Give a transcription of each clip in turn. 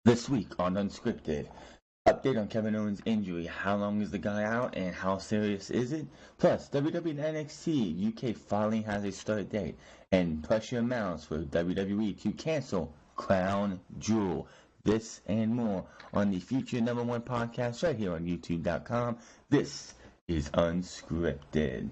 This week on Unscripted, update on Kevin Owens' injury. How long is the guy out and how serious is it? Plus, WWE and NXT UK finally has a start date, and pressure mounts for WWE to cancel Crown Jewel. This and more on the future #1 podcast right here on YouTube.com. This is Unscripted.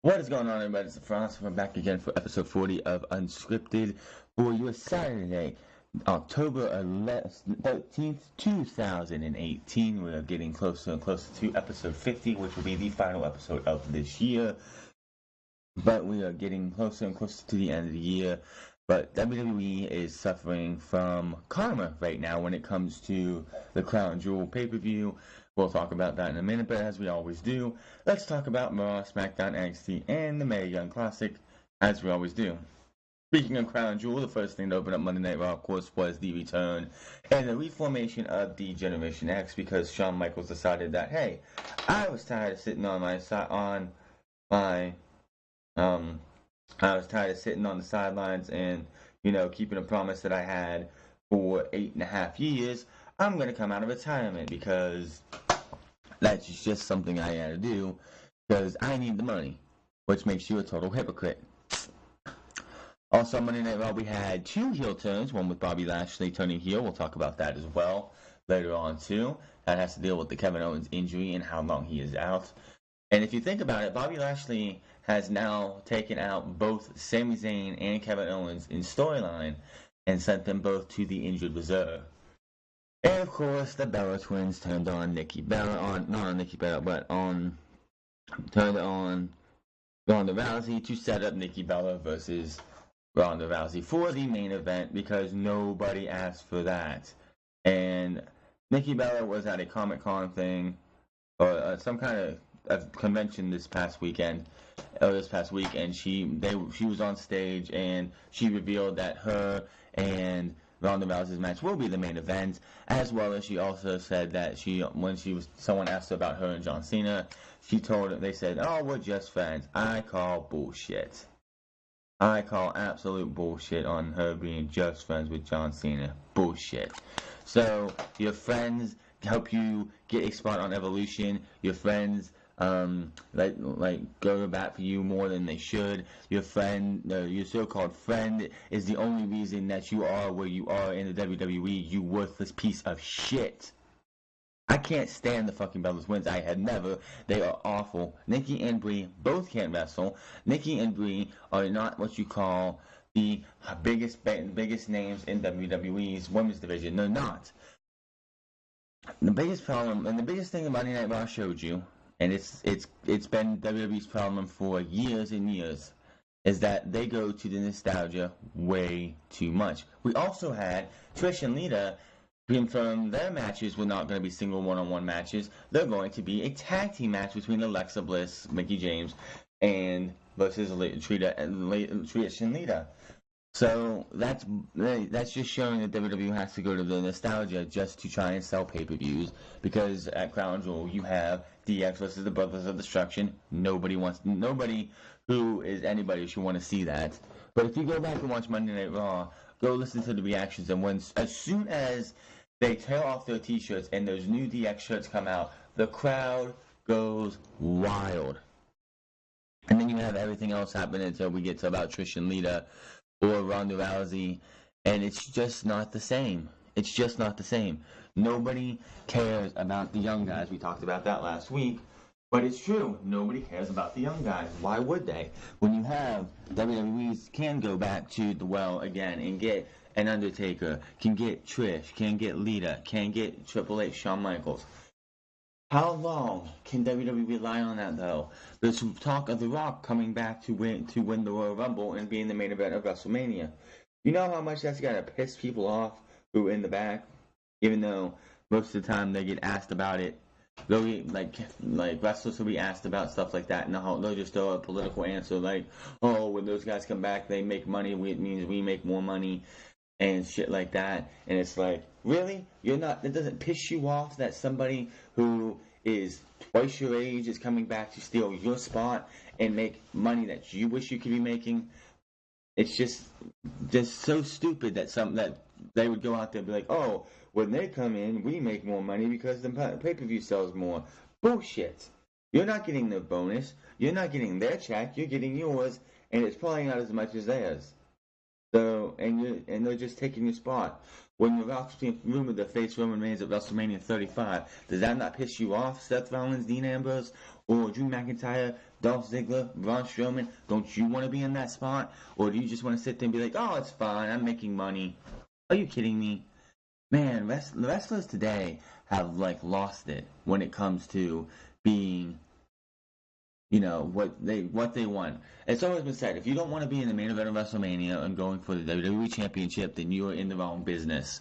What is going on, everybody? It's France. We're back again for episode 40 of Unscripted for your Saturday, October 13th, 2018. We are getting closer and closer to episode 50, which will be the final episode of this year. But we are getting closer and closer to the end of the year. But WWE is suffering from karma right now when it comes to the Crown Jewel pay-per-view. We'll talk about that in a minute, but as we always do, let's talk about Raw, SmackDown, NXT, and the Mae Young Classic, as we always do. Speaking of Crown Jewel, the first thing to open up Monday Night Raw, of course, was the return and the reformation of the Generation X, because Shawn Michaels decided that, hey, I was tired of sitting on the sidelines and, keeping a promise that I had for 8.5 years. I'm going to come out of retirement because that's just something I had to do because I need the money, which makes you a total hypocrite. Also, Monday Night Raw, we had 2 heel turns, one with Bobby Lashley turning heel. We'll talk about that as well later on, too. That has to deal with the Kevin Owens injury and how long he is out. And if you think about it, Bobby Lashley has now taken out both Sami Zayn and Kevin Owens in storyline and sent them both to the injured reserve. And of course, the Bella twins turned on Ronda Rousey to set up Nikki Bella versus Ronda Rousey for the main event because nobody asked for that. And Nikki Bella was at a Comic-Con thing or some kind of convention this past week, and she was on stage and she revealed that her and Ronda Rousey's match will be the main event, as well as she also said that someone asked her about her and John Cena, they said, oh, we're just friends. I call bullshit. I call absolute bullshit on her being just friends with John Cena. Bullshit. So, your friends help you get a spot on Evolution. Your friends go to bat for you more than they should. Your so-called friend is the only reason that you are where you are in the WWE, you worthless piece of shit. I can't stand the fucking Bellas wins. I had never. They are awful. Nikki and Brie both can't wrestle. Nikki and Brie are not what you call the biggest names in WWE's women's division. They're not. The biggest problem, and the biggest thing Monday Night Raw showed you, and it's been WWE's problem for years and years, is that they go to the nostalgia way too much. We also had Trish and Lita confirm their matches were not going to be single one-on-one matches. They're going to be a tag team match between Alexa Bliss, Mickie James, and versus Trish and Lita. So that's just showing that WWE has to go to the nostalgia just to try and sell pay-per-views, because at Crown Jewel you have DX versus the Brothers of Destruction. Nobody who is anybody should want to see that. But if you go back and watch Monday Night Raw, go listen to the reactions, and as soon as they tear off their t-shirts and those new DX shirts come out, the crowd goes wild. And then you have everything else happening until we get to about Trish and Lita or Ronda Rousey, and it's just not the same. It's just not the same. Nobody cares about the young guys. We talked about that last week, but it's true. Nobody cares about the young guys. Why would they? When you have WWE can go back to the well again and get an Undertaker, can get Trish, can get Lita, can get Triple H, Shawn Michaels. How long can WWE rely on that though? There's talk of The Rock coming back to win the Royal Rumble and being the main event of WrestleMania. You know how much that's gotta piss people off who are in the back, even though most of the time they get asked about it. They'll get, like wrestlers will be asked about stuff like that, and they'll just throw a political answer like, "Oh, when those guys come back, they make money. It means we make more money." And shit like that. And it's like, really? You're not, it doesn't piss you off that somebody who is twice your age is coming back to steal your spot and make money that you wish you could be making? It's just so stupid that they would go out there and be like, oh, when they come in, we make more money because the pay-per-view sells more. Bullshit. You're not getting the bonus. You're not getting their check. You're getting yours, and it's probably not as much as theirs. So, and they're just taking your spot. When the Rock's being rumored to face Roman Reigns at WrestleMania 35, does that not piss you off, Seth Rollins, Dean Ambrose, or Drew McIntyre, Dolph Ziggler, Braun Strowman? Don't you want to be in that spot? Or do you just want to sit there and be like, oh, it's fine, I'm making money? Are you kidding me? Man, the wrestlers today have, like, lost it when it comes to being what they want. It's always been said, if you don't want to be in the main event of WrestleMania and going for the WWE Championship, then you are in the wrong business.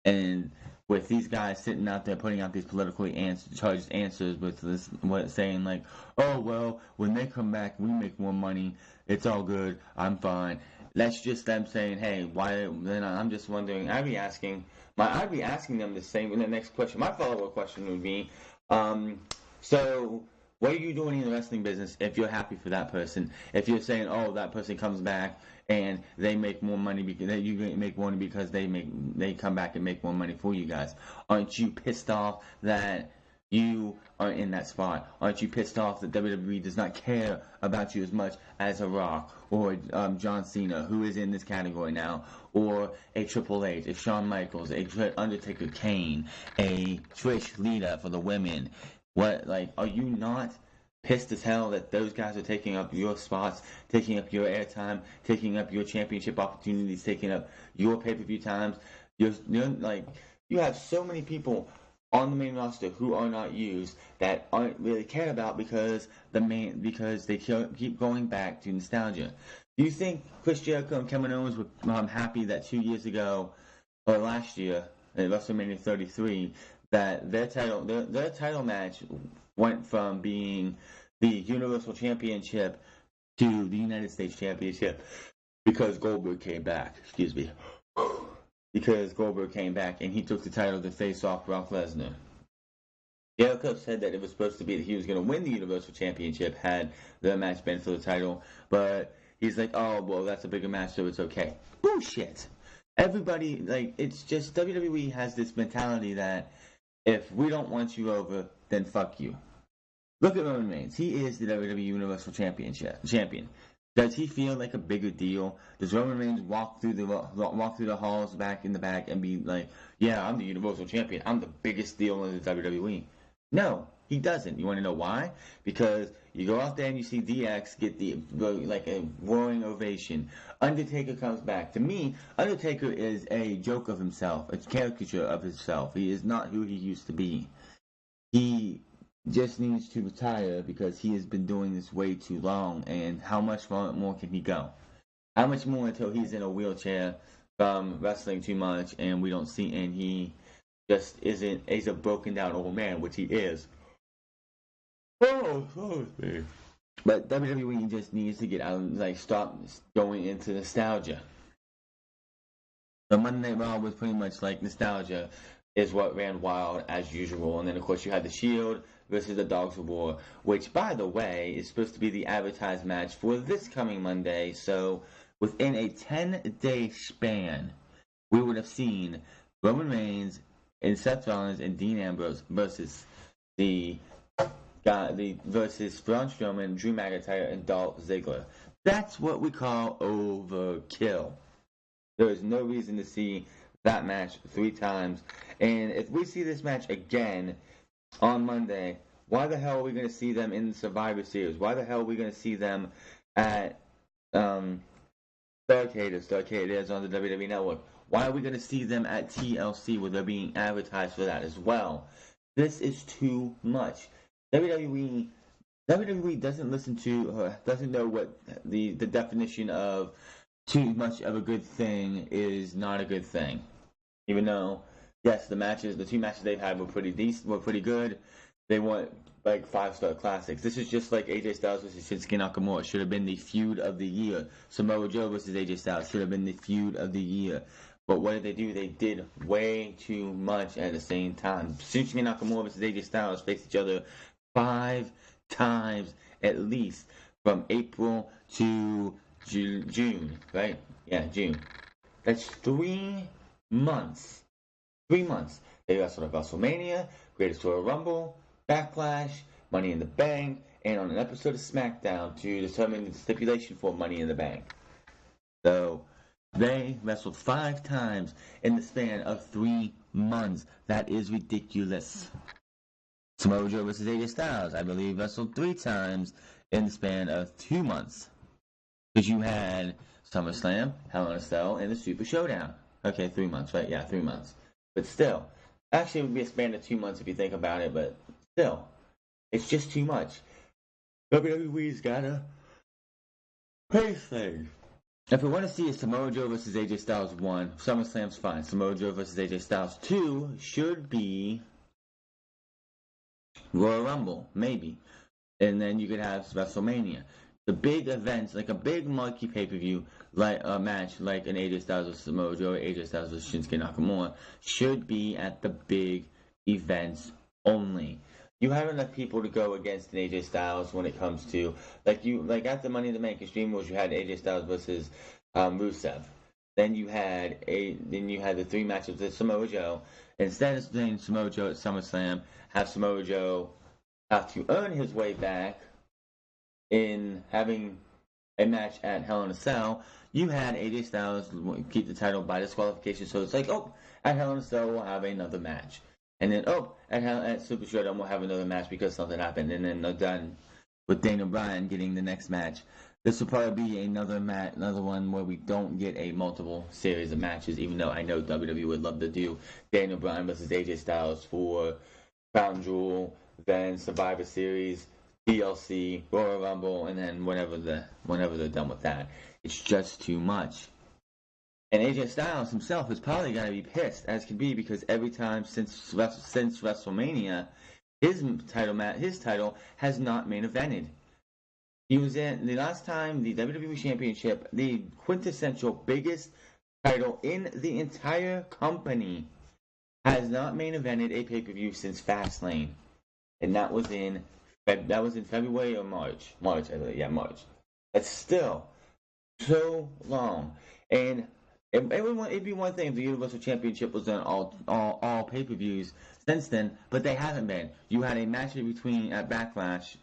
And with these guys sitting out there putting out these politically charged answers with this, saying like, oh well, when they come back, we make more money. It's all good. I'm fine. That's just them saying, hey, why? Then I'm just wondering. I'd be asking them the same. In the next question, my follow-up question would be, so what are you doing in the wrestling business if you're happy for that person? If you're saying, oh, that person comes back and they make more money because you make more money because they come back and make more money for you guys, aren't you pissed off that you are in that spot? Aren't you pissed off that WWE does not care about you as much as a Rock or John Cena, who is in this category now, or a Triple H, a Shawn Michaels, a Undertaker, Kane, a Trish Lita for the women? What, like, are you not pissed as hell that those guys are taking up your spots, taking up your airtime, taking up your championship opportunities, taking up your pay-per-view times? You have so many people on the main roster who are not used that aren't really cared about because they keep going back to nostalgia. Do you think Chris Jericho and Kevin Owens were happy that 2 years ago or last year at WrestleMania 33 that their title match went from being the Universal Championship to the United States Championship because Goldberg came back? Excuse me. Because Goldberg came back and he took the title to face off Brock Lesnar. Jericho said that it was supposed to be that he was going to win the Universal Championship had the match been for the title, but he's like, oh, well, that's a bigger match, so it's okay. Bullshit. Everybody, it's just WWE has this mentality that if we don't want you over, then fuck you. Look at Roman Reigns. He is the WWE Universal Champion. Does he feel like a bigger deal? Does Roman Reigns walk through the halls back in the back and be like, yeah, I'm the Universal Champion. I'm the biggest deal in the WWE? No, he doesn't. You want to know why? Because you go out there and you see DX get a roaring ovation. Undertaker comes back. To me, Undertaker is a joke of himself, a caricature of himself. He is not who he used to be. He just needs to retire because he has been doing this way too long. And how much more can he go? How much more until he's in a wheelchair from wrestling too much and we don't see, and he just isn't, he's a broken down old man, which he is. But WWE just needs to get out and stop going into nostalgia. The Monday Night Raw was pretty much like nostalgia is what ran wild as usual. And then of course you had the Shield versus the Dogs of War, which by the way is supposed to be the advertised match for this coming Monday. So within a 10-day span, we would have seen Roman Reigns and Seth Rollins and Dean Ambrose versus versus Braun Strowman, Drew McIntyre, and Dolph Ziggler. That's what we call overkill. There is no reason to see that match 3 times. And if we see this match again on Monday, why the hell are we going to see them in the Survivor Series? Why the hell are we going to see them at Starrcade is on the WWE Network? Why are we going to see them at TLC where they're being advertised for that as well? This is too much. WWE doesn't listen to, doesn't know what the definition of too much of a good thing is not a good thing. Even though, yes, the two matches they've had were pretty decent, were pretty good. They weren't like 5-star classics. This is just like AJ Styles versus Shinsuke Nakamura. Should have been the feud of the year. Samoa Joe versus AJ Styles should have been the feud of the year. But what did they do? They did way too much at the same time. Shinsuke Nakamura versus AJ Styles faced each other 5 times at least from April to June, right? Yeah, June. That's 3 months. 3 months. They wrestled at WrestleMania, Greatest Royal Rumble, Backlash, Money in the Bank, and on an episode of SmackDown to determine the stipulation for Money in the Bank. So, they wrestled 5 times in the span of 3 months. That is ridiculous. Samoa Joe versus AJ Styles, I believe, wrestled 3 times in the span of 2 months. Because you had SummerSlam, Hell in a Cell, and the Super Showdown. Okay, 3 months, right? Yeah, 3 months. But still, actually it would be a span of 2 months if you think about it, but still, it's just too much. WWE's gotta pay things. If we want to see a Samoa Joe versus AJ Styles 1, SummerSlam's fine. Samoa Joe versus AJ Styles 2 should be Royal Rumble, maybe. And then you could have WrestleMania. The big events, like a big marquee pay-per-view, like a match like an AJ Styles versus Samoa Joe, or AJ Styles versus Shinsuke Nakamura, should be at the big events only. You have enough people to go against an AJ Styles when it comes to like at the Money in the Bank Extreme Rules, you had AJ Styles versus Rusev. Then you had the 3 matches with Samoa Joe. Instead of saying Samoa Joe at SummerSlam, have Samoa Joe have to earn his way back in having a match at Hell in a Cell. You had AJ Styles keep the title by disqualification, so it's like, oh, at Hell in a Cell we'll have another match. And then, at Super Showdown, we'll have another match because something happened. And then they're done with Daniel Bryan getting the next match. This will probably be another one where we don't get a multiple series of matches, even though I know WWE would love to do Daniel Bryan versus AJ Styles for Crown Jewel, then Survivor Series, DLC, Royal Rumble, and then whenever they're done with that. It's just too much. And AJ Styles himself is probably going to be pissed, as can be, because every time since WrestleMania, his title has not main evented. He was in the last time the WWE Championship, the quintessential biggest title in the entire company, has not main evented a pay-per-view since Fastlane, and that was in February or March. March. That's still so long, and it'd be one thing if the Universal Championship was on all pay-per-views since then, but they haven't been. You had a match between at Backlash.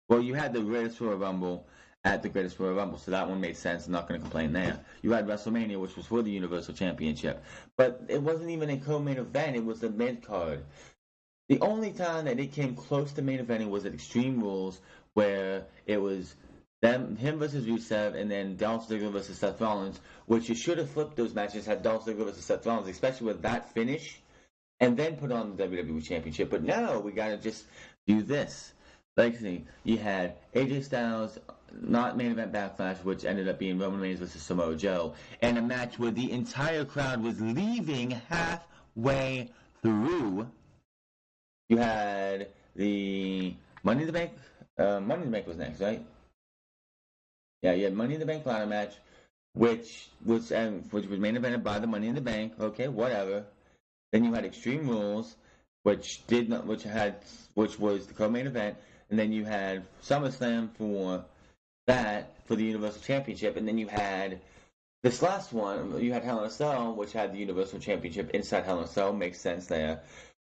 Well, you had the Greatest Royal Rumble at the Greatest Royal Rumble, so that one made sense. I'm not going to complain there. You had WrestleMania, which was for the Universal Championship, but it wasn't even a co-main event. It was the mid-card. The only time that it came close to main eventing was at Extreme Rules, where it was him versus Rusev, and then Dolph Ziggler versus Seth Rollins, which you should have flipped those matches, had Dolph Ziggler versus Seth Rollins, especially with that finish, and then put on the WWE Championship. But no, we got to just do this. Like, see, you had AJ Styles, not main event Backlash, which ended up being Roman Reigns versus Samoa Joe, and a match where the entire crowd was leaving halfway through. You had the Money in the Bank. Money in the Bank was next, right? Yeah, you had Money in the Bank ladder match, which was main evented by the Money in the Bank. Okay, whatever. Then you had Extreme Rules, which was the co-main event, and then you had SummerSlam for the Universal Championship, and then you had this last one. You had Hell in a Cell, which had the Universal Championship inside Hell in a Cell. Makes sense there.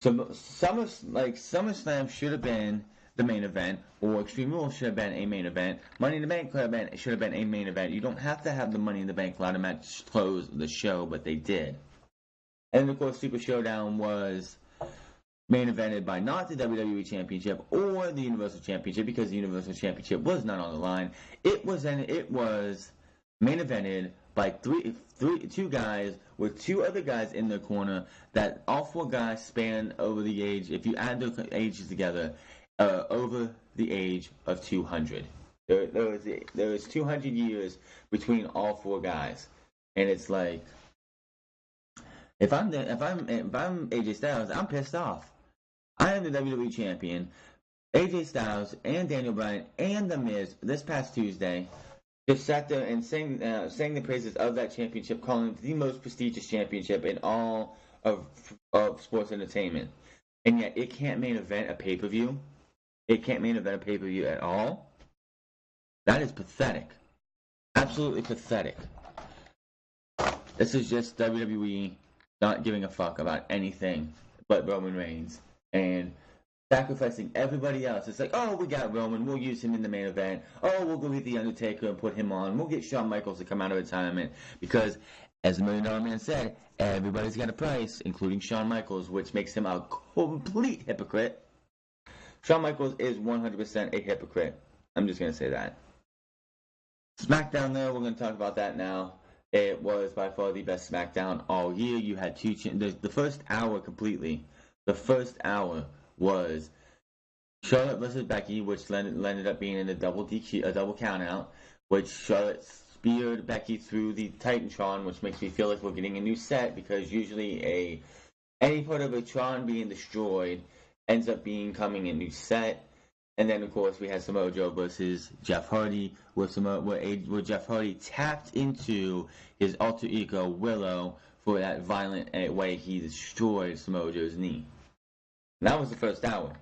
So SummerSlam should have been the main event, or Extreme Rules should have been a main event. Money in the Bank should have been a main event. You don't have to have the Money in the Bank ladder match close the show, but they did. And of course, Super Showdown was main evented by not the WWE Championship or the Universal Championship, because the Universal Championship was not on the line. It was main evented by two guys with two other guys in their corner. That all four guys span over the age. If you add their ages together, over the age of 200. There is 200 years between all four guys, and it's like if I'm AJ Styles, I'm pissed off. I am the WWE champion. AJ Styles and Daniel Bryan and The Miz this past Tuesday just sat there and sang the praises of that championship, calling it the most prestigious championship in all of sports entertainment. And yet it can't main event a pay-per-view. It can't main event a pay-per-view at all. That is pathetic. Absolutely pathetic. This is just WWE not giving a fuck about anything but Roman Reigns and sacrificing everybody else. It's like, oh, we got Roman, we'll use him in the main event. Oh, we'll go get The Undertaker and put him on. We'll get Shawn Michaels to come out of retirement because, as the $1 Million Man said, everybody's got a price, including Shawn Michaels, which makes him a complete hypocrite. Shawn Michaels is 100% a hypocrite. I'm just going to say that. SmackDown, though, we're going to talk about that now. It was by far the best SmackDown all year. You had the first hour completely. The first hour was Charlotte versus Becky, which ended up being in a double count out, which Charlotte speared Becky through the Titantron, which makes me feel like we're getting a new set, because usually any part of a Tron being destroyed ends up becoming a new set. And then, of course, we had Samoa Joe versus Jeff Hardy, where Jeff Hardy tapped into his alter ego, Willow, for that violent way he destroyed Samoa Joe's knee. And that was the first hour.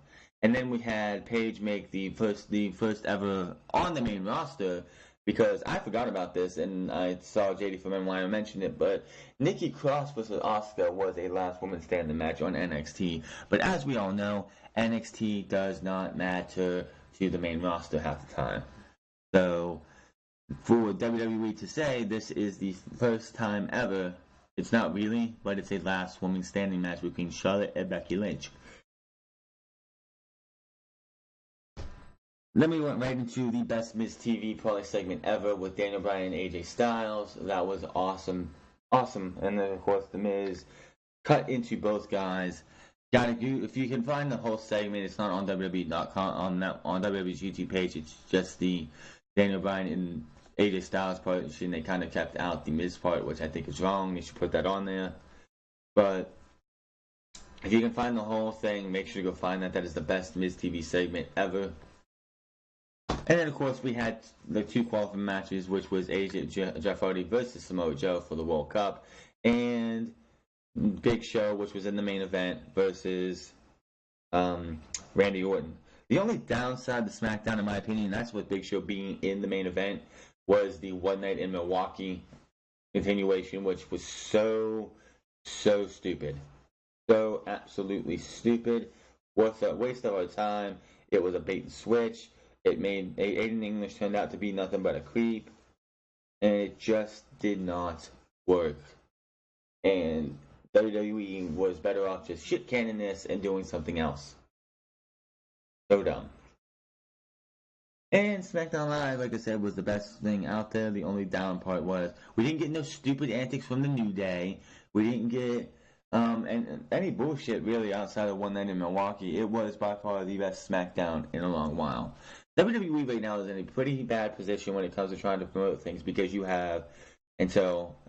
And then we had Paige make the first ever on the main roster, because I forgot about this, and I saw JD from NY mention it, but Nikki Cross versus Asuka was a last woman standing match on NXT. But as we all know, NXT does not matter to the main roster half the time. So for WWE to say this is the first time ever, it's not really, but it's a last woman standing match between Charlotte and Becky Lynch. Then we went right into the best Miz TV product segment ever with Daniel Bryan and AJ Styles. That was awesome. Awesome. And then, of course, The Miz cut into both guys. If you can find the whole segment, it's not on WWE.com, on WWE's YouTube page. It's just the Daniel Bryan and AJ Styles part, and they kind of kept out the Miz part, which I think is wrong. They should put that on there. But if you can find the whole thing, make sure to go find that. That is the best Miz TV segment ever. And then, of course, we had the two qualifying matches, which was Jeff Hardy versus Samoa Joe for the World Cup, and Big Show, which was in the main event, versus Randy Orton. The only downside to SmackDown, in my opinion, that's with Big Show being in the main event, was the One Night in Milwaukee continuation, which was so stupid. So absolutely stupid. Was a waste of our time. It was a bait and switch. It made Aiden English turned out to be nothing but a creep, and it just did not work. And WWE was better off just shit canning this and doing something else. So dumb. And SmackDown Live, like I said, was the best thing out there. The only down part was we didn't get no stupid antics from the New Day. We didn't get and any bullshit really outside of One Night in Milwaukee. It was by far the best SmackDown in a long while. WWE right now is in a pretty bad position when it comes to trying to promote things, because you have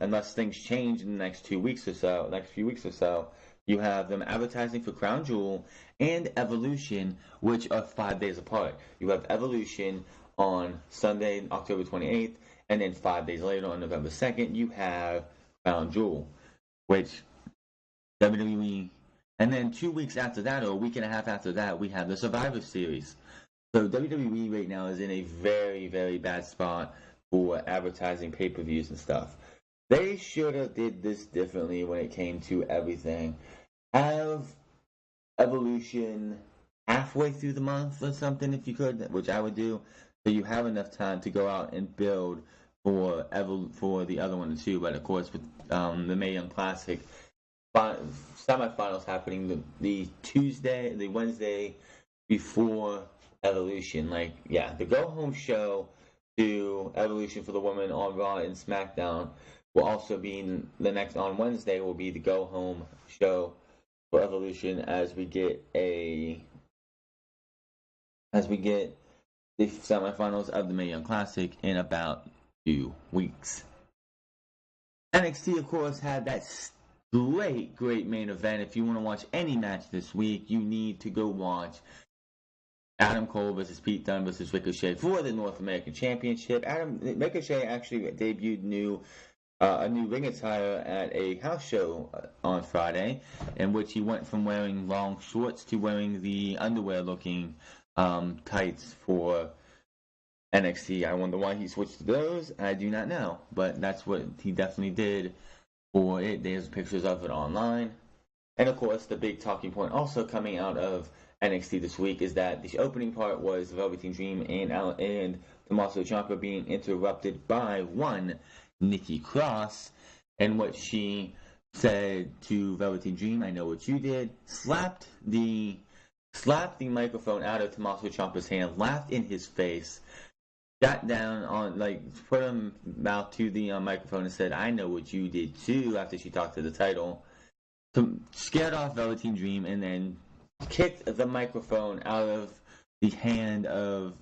unless things change in the next few weeks or so, you have them advertising for Crown Jewel and Evolution, which are 5 days apart. You have Evolution on Sunday, October 28th, and then 5 days later on November 2nd, you have Crown Jewel, which WWE, and then 2 weeks after that, or a week and a half after that, we have the Survivor Series. So WWE right now is in a very, very bad spot for advertising pay-per-views and stuff. They should have did this differently when it came to everything. Have Evolution halfway through the month or something, if you could, which I would do, so you have enough time to go out and build for the other one too. But of course, with the Mae Young Classic semifinals happening the Wednesday before Evolution, the go home show to Evolution for the women on Raw and SmackDown will also be the next on Wednesday will be the go home show for Evolution as we get the semifinals of the Mae Young Classic in about 2 weeks. NXT, of course, had that great main event. If you want to watch any match this week, you need to go watch Adam Cole versus Pete Dunne versus Ricochet for the North American Championship. Ricochet actually debuted a new ring attire at a house show on Friday, in which he went from wearing long shorts to wearing the underwear-looking tights for NXT. I wonder why he switched to those. I do not know, but that's what he definitely did for it. There's pictures of it online. And of course, the big talking point also coming out of NXT this week is that the opening part was Velveteen Dream and Tommaso Ciampa being interrupted by one Nikki Cross, and what she said to Velveteen Dream, "I know what you did," slapped the microphone out of Tommaso Ciampa's hand, laughed in his face, got down on, put her mouth to the microphone and said, "I know what you did too," after she talked to the title, scared off Velveteen Dream, and then kicked the microphone out of the hand of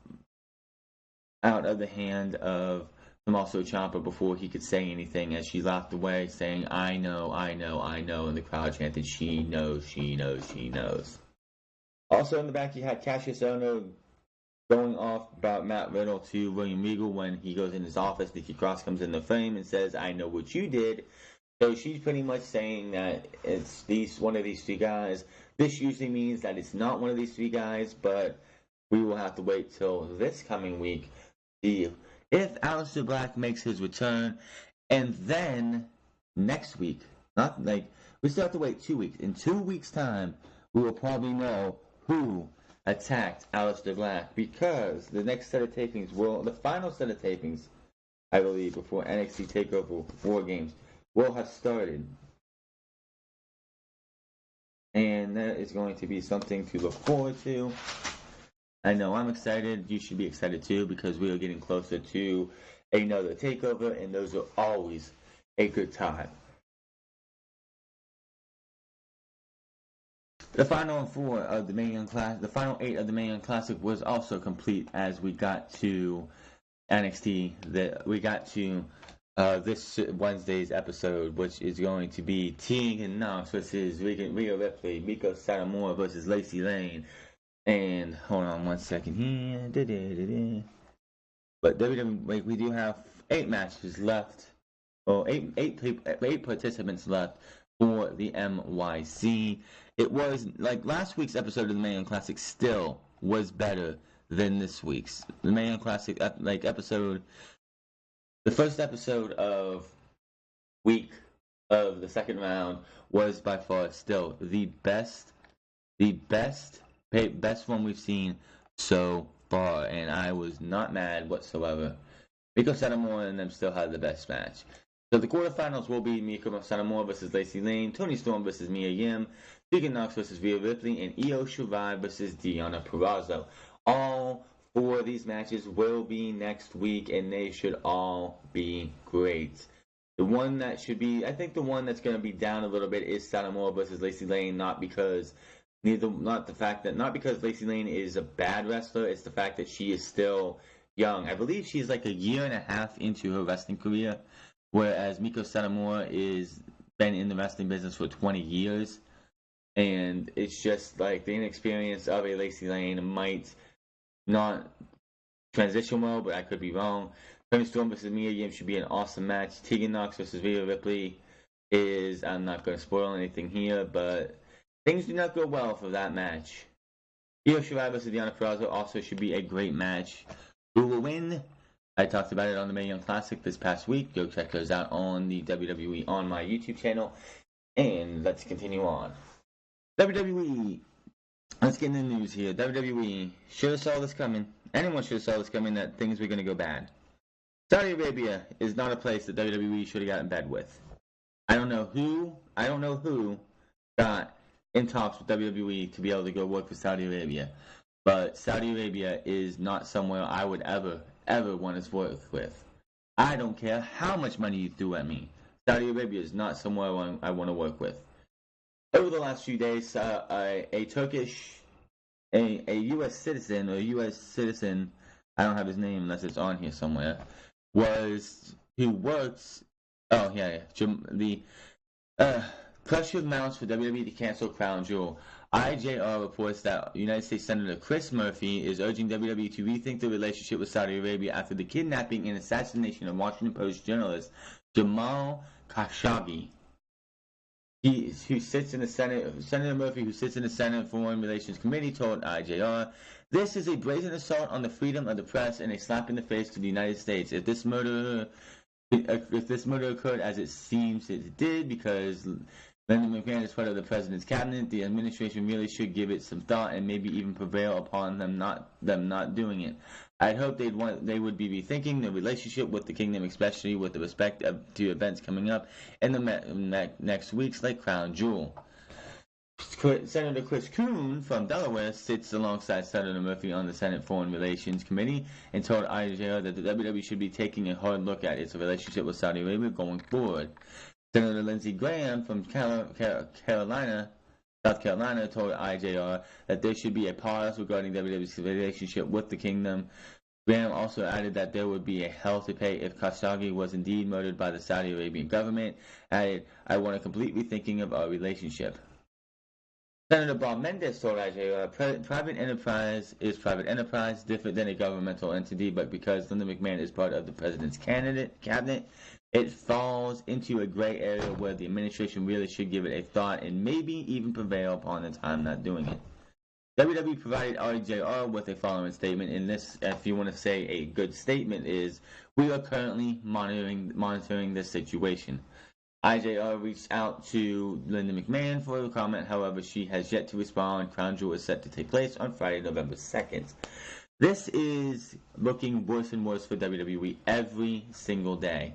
Tommaso Ciampa before he could say anything, as she laughed away, saying, I know, and the crowd chanted, "She knows, she knows, she knows." Also in the back, you had Cassius Ohno going off about Matt Riddle to William Regal when he goes in his office. Nikki Cross comes in the frame and says, "I know what you did." So she's pretty much saying that it's one of these three guys. This usually means that it's not one of these three guys, but we will have to wait till this coming week to see if Aleister Black makes his return. And then next week, we still have to wait 2 weeks. In 2 weeks' time, we will probably know who attacked Aleister Black, because the next set of tapings the final set of tapings, I believe, before NXT TakeOver War Games will have started. And that is going to be something to look forward to. I know I'm excited. You should be excited too, because we are getting closer to another takeover, and those are always a good time. The final 4 of the Mae Young Classic, the final 8 of the Mae Young Classic was also complete as we got to NXT. We got to this Wednesday's episode, which is going to be Tegan Knox versus Rhea Ripley, Miko Satomura versus Lacey Lane, and hold on one second here. But WWE, we do have 8 matches left, or 8 participants left for the MYC. It was like last week's episode of the Mae Young Classic still was better than this week's. The Mae Young Classic episode. The first episode of week of the second round was by far still the best one we've seen so far, and I was not mad whatsoever. Miko Satomura and them still had the best match. So the quarterfinals will be Miko Satomura versus Lacey Lane, Toni Storm versus Mia Yim, Tegan Knox versus Rhea Ripley, and Io Shirai versus Deonna Purrazzo. All 4 of these matches will be next week, and they should all be great. The one that should be, I think the one that's going to be down a little bit is Satomura versus Lacey Lane, not because Lacey Lane is a bad wrestler, it's the fact that she is still young. I believe she's like a year and a half into her wrestling career, whereas Miko Satomura is been in the wrestling business for 20 years. And it's just like the inexperience of a Lacey Lane might not transition well, but I could be wrong. Toni Storm versus Mia Yim should be an awesome match. Tegan Knox versus Rhea Ripley I'm not going to spoil anything here, but things do not go well for that match. Io Shirai versus Deonna Purrazzo also should be a great match. Who will win? I talked about it on the Mae Young Classic this past week. Go check those out on the WWE on my YouTube channel. And let's continue on. WWE. Let's get into the news here. WWE should have saw this coming. Anyone should have saw this coming, that things were going to go bad. Saudi Arabia is not a place that WWE should have got in bed with. I don't know who got in talks with WWE to be able to go work for Saudi Arabia. But Saudi Arabia is not somewhere I would ever want to work with. I don't care how much money you threw at me. Saudi Arabia is not somewhere I want to work with. Over the last few days, a Turkish, a U.S. citizen or a U.S. citizen, I don't have his name unless it's on here somewhere, who works. Oh yeah, the pressure mounts for WWE to cancel Crown Jewel. IJR reports that United States Senator Chris Murphy is urging WWE to rethink the relationship with Saudi Arabia after the kidnapping and assassination of Washington Post journalist Jamal Khashoggi. Who sits in the Senate, Senator Murphy, who sits in the Senate Foreign Relations Committee, told IJR, "This is a brazen assault on the freedom of the press and a slap in the face to the United States. If this murder occurred as it seems it did, because Lyndon McMahon is part of the president's cabinet, the administration really should give it some thought and maybe even prevail upon them not doing it. I'd hope they would be rethinking the relationship with the kingdom, especially with the respect to events coming up in the next weeks like Crown Jewel." Senator Chris Coon from Delaware sits alongside Senator Murphy on the Senate Foreign Relations Committee and told IJR that the WWE should be taking a hard look at its relationship with Saudi Arabia going forward. Senator Lindsey Graham from South Carolina told IJR that there should be a pause regarding WWE's relationship with the kingdom. Graham also added that there would be a hell to pay if Khashoggi was indeed murdered by the Saudi Arabian government. Added, "I want a complete rethinking of our relationship." Senator Bob Mendes told IJR, "Private enterprise is private enterprise, different than a governmental entity, but because Lyndon McMahon is part of the president's cabinet, it falls into a gray area where the administration really should give it a thought and maybe even prevail upon the time not doing it." WWE provided IJR with a following statement, and this, if you want to say a good statement, is, "We are currently monitoring this situation." IJR reached out to Linda McMahon for a comment, however, she has yet to respond. Crown Jewel is set to take place on Friday, November 2nd. This is looking worse and worse for WWE every single day.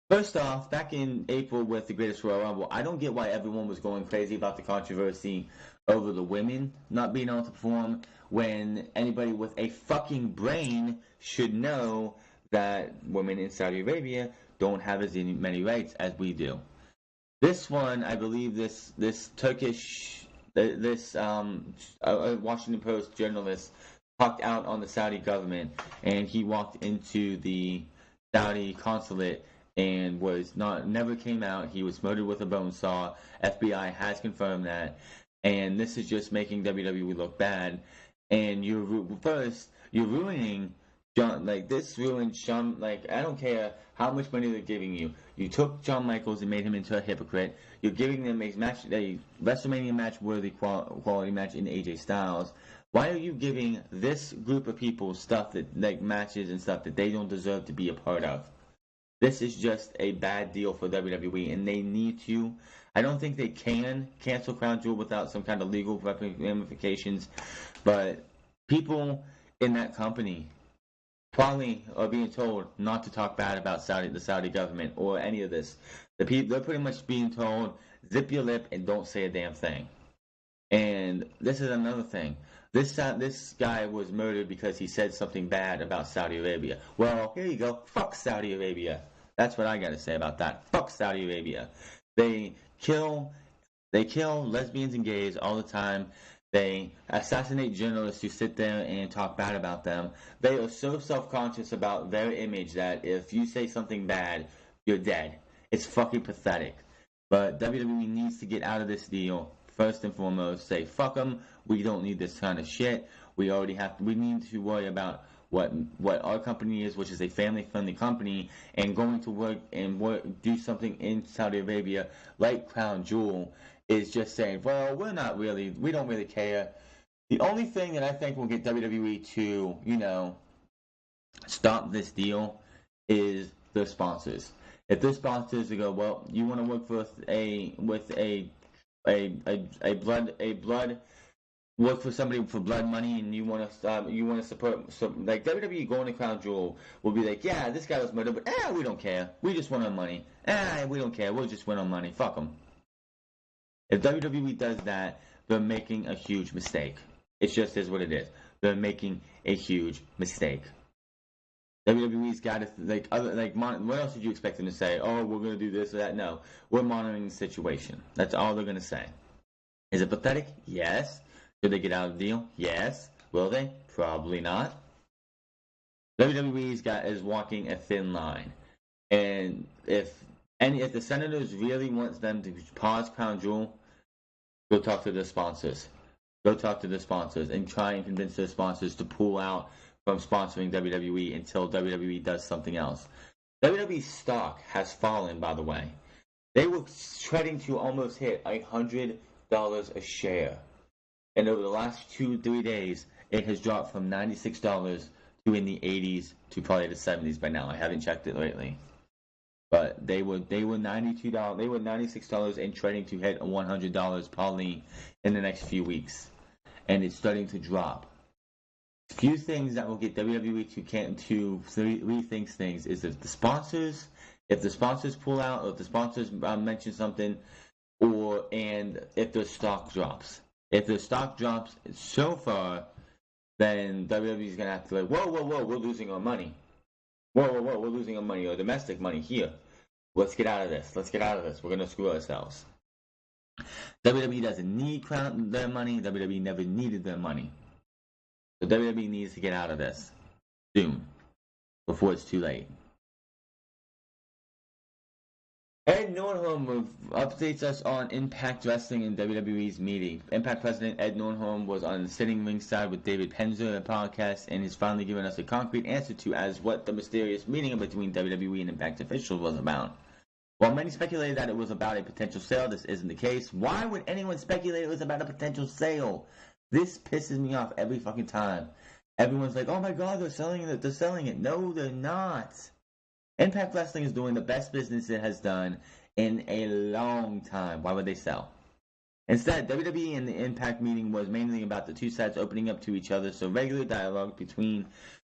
First off, back in April with the Greatest Royal Rumble, I don't get why everyone was going crazy about the controversy over the women not being able to perform when anybody with a fucking brain should know that women in Saudi Arabia don't have as many rights as we do. This one, I believe this Washington Post journalist talked out on the Saudi government, and he walked into the Saudi consulate and never came out. He was murdered with a bone saw. FBI has confirmed that, and this is just making WWE look bad. And you're ruining John. Like, this ruined Shawn. Like, I don't care how much money they're giving you. You took Shawn Michaels and made him into a hypocrite. You're giving them a WrestleMania match worthy quality match in AJ Styles. Why are you giving this group of people stuff that, like, matches and stuff that they don't deserve to be a part of? This is just a bad deal for WWE, and they need to. I don't think they can cancel Crown Jewel without some kind of legal ramifications, but people in that company probably are being told not to talk bad about the Saudi government or any of this. They're pretty much being told, zip your lip and don't say a damn thing. And this is another thing. This guy was murdered because he said something bad about Saudi Arabia. Well, here you go. Fuck Saudi Arabia. That's what I got to say about that. Fuck Saudi Arabia. They kill lesbians and gays all the time. They assassinate journalists who sit there and talk bad about them. They are so self-conscious about their image that if you say something bad, you're dead. It's fucking pathetic. But WWE needs to get out of this deal. First and foremost, say fuck them. We don't need this kind of shit. We need to worry about what our company is, which is a family-friendly company, and going to work and do something in Saudi Arabia like Crown Jewel is just saying, well, we don't really care. The only thing that I think will get WWE to, stop this deal is their sponsors. If their sponsors go, well, you want to work work for somebody for blood money, and you want to support, like WWE going to Crown Jewel will be like, yeah, this guy was murdered, but we don't care. We just want our money. We don't care. We'll just win our money. Fuck them. If WWE does that, they're making a huge mistake. It just is what it is. They're making a huge mistake. WWE's got to what else did you expect them to say? Oh, we're going to do this or that. No, we're monitoring the situation. That's all they're going to say. Is it pathetic? Yes. Should they get out of the deal? Yes. Will they? Probably not. WWE's is walking a thin line, and if the Senators really wants them to pause Crown Jewel, go talk to the sponsors. Go talk to the sponsors and try and convince their sponsors to pull out from sponsoring WWE until WWE does something else. WWE stock has fallen, by the way. They were treading to almost hit $100 a share. And over the last 2-3 days, it has dropped from $96 to in the 80s to probably the 70s by now. I haven't checked it lately. But they were $92. They were $96 and trading to hit $100 probably in the next few weeks. And it's starting to drop. Few things that will get WWE to rethink things is if the sponsors pull out, or if the sponsors mention something, and if their stock drops. If their stock drops so far, then WWE is gonna have to whoa, we're losing our money. Whoa, we're losing our money, our domestic money here. Let's get out of this. We're gonna screw ourselves. WWE doesn't need their money. WWE never needed their money. So WWE needs to get out of this soon, before it's too late. Ed Nordholm updates us on Impact Wrestling and WWE's meeting. Impact President Ed Nordholm was on the sitting ringside with David Penzer, a podcast, and has finally given us a concrete answer to what the mysterious meeting between WWE and Impact officials was about. While many speculated that it was about a potential sale, this isn't the case. Why would anyone speculate it was about a potential sale? This pisses me off every fucking time. Everyone's like, oh my god, they're selling it. No, they're not. Impact Wrestling is doing the best business it has done in a long time. Why would they sell? Instead, WWE and the Impact meeting was mainly about the two sides opening up to each other, so regular dialogue between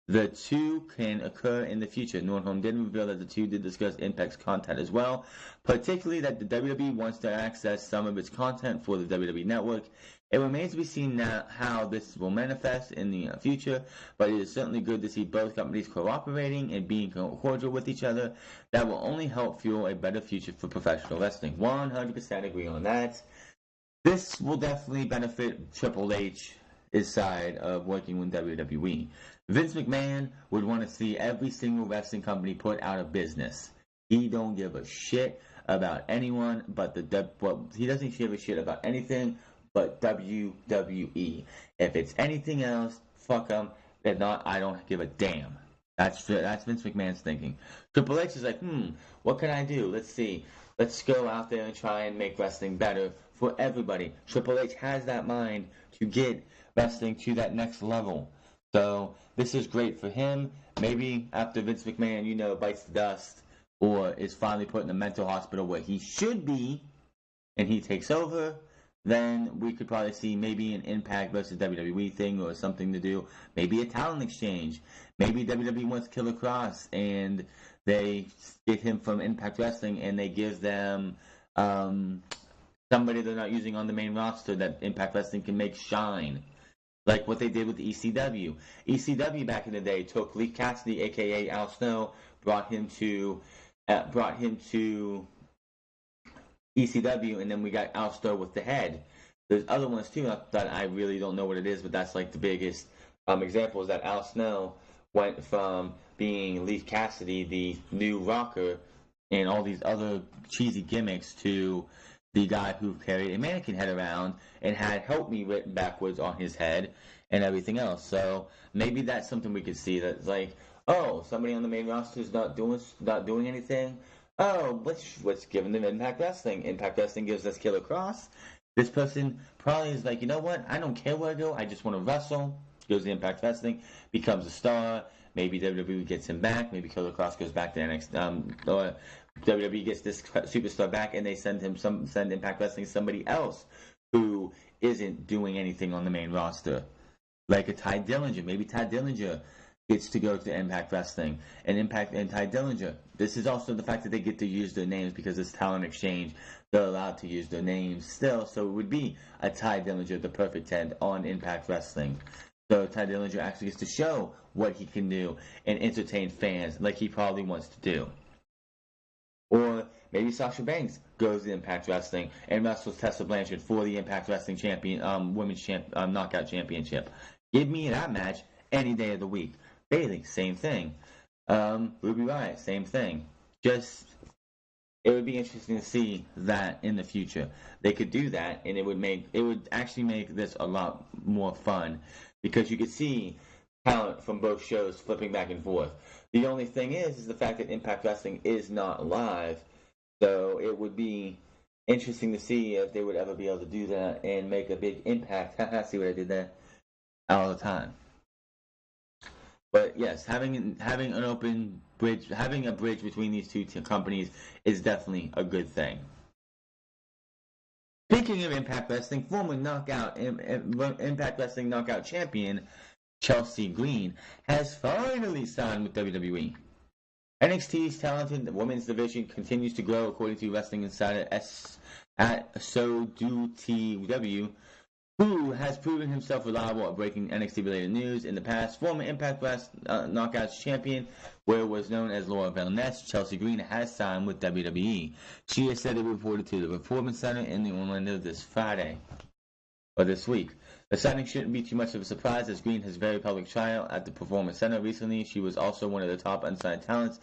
the two can occur in the future. Nordholm did reveal that the two did discuss Impact's content as well, particularly that the WWE wants to access some of its content for the WWE Network. It remains to be seen now how this will manifest in the future, but it is certainly good to see both companies cooperating and being cordial with each other. That will only help fuel a better future for professional wrestling. 100% agree on that. This will definitely benefit Triple H's side of working with WWE. Vince McMahon would want to see every single wrestling company put out of business. He don't give a shit about anyone but he doesn't give a shit about anything but WWE. If it's anything else, fuck them. If not, I don't give a damn. That's Vince McMahon's thinking. Triple H is like, what can I do? Let's see. Let's go out there and try and make wrestling better for everybody. Triple H has that mind to get wrestling to that next level. So this is great for him. Maybe after Vince McMahon, bites the dust or is finally put in a mental hospital where he should be and he takes over, then we could probably see maybe an Impact versus WWE thing or something to do. Maybe a talent exchange. Maybe WWE wants Killer Cross and they get him from Impact Wrestling and they give them somebody they're not using on the main roster that Impact Wrestling can make shine. Like what they did with ECW. ECW back in the day took Leif Cassidy, a.k.a. Al Snow, brought him to ECW, and then we got Al Snow with the head. There's other ones too that I really don't know what it is, but that's like the biggest example is that Al Snow went from being Leif Cassidy, the new rocker, and all these other cheesy gimmicks to the guy who carried a mannequin head around and had "Help Me" written backwards on his head and everything else. So maybe that's something we could see. That's like, oh, somebody on the main roster is not doing anything. Oh, let's give them Impact Wrestling. Impact Wrestling gives us Killer Cross. This person probably is like, you know what? I don't care where I go. I just want to wrestle. Goes to Impact Wrestling, becomes a star. Maybe WWE gets him back. Maybe Killer Cross goes back to NXT. Or WWE gets this superstar back, and they send Impact Wrestling somebody else who isn't doing anything on the main roster, like a Ty Dillinger. Maybe Ty Dillinger gets to go to Impact Wrestling and Ty Dillinger. This is also the fact that they get to use their names because it's talent exchange. They're allowed to use their names still, so it would be a Ty Dillinger, the perfect 10 on Impact Wrestling. So Ty Dillinger actually gets to show what he can do and entertain fans like he probably wants to do. Or maybe Sasha Banks goes to Impact Wrestling and wrestles Tessa Blanchard for the Impact Wrestling Women's Knockout Championship. Give me that match any day of the week. Bayley, same thing. Ruby Riott, same thing. Just, it would be interesting to see that in the future. They could do that, and it would actually make this a lot more fun because you could see talent from both shows flipping back and forth. The only thing is the fact that Impact Wrestling is not live, so it would be interesting to see if they would ever be able to do that and make a big impact. See what I did there? All the time. But yes, having an open bridge, having a bridge between these two companies is definitely a good thing. Speaking of Impact Wrestling, former Impact Wrestling Knockout champion Chelsea Green has finally signed with WWE. NXT's talented women's division continues to grow, according to Wrestling Insider at SoDoTW, who has proven himself reliable at breaking NXT-related news in the past. Former Impact West Knockouts champion, where was known as Laura Valness, Chelsea Green has signed with WWE. She has said it reported to the Performance Center in the Orlando this week. The signing shouldn't be too much of a surprise, as Green has very public trial at the Performance Center recently. She was also one of the top unsigned talents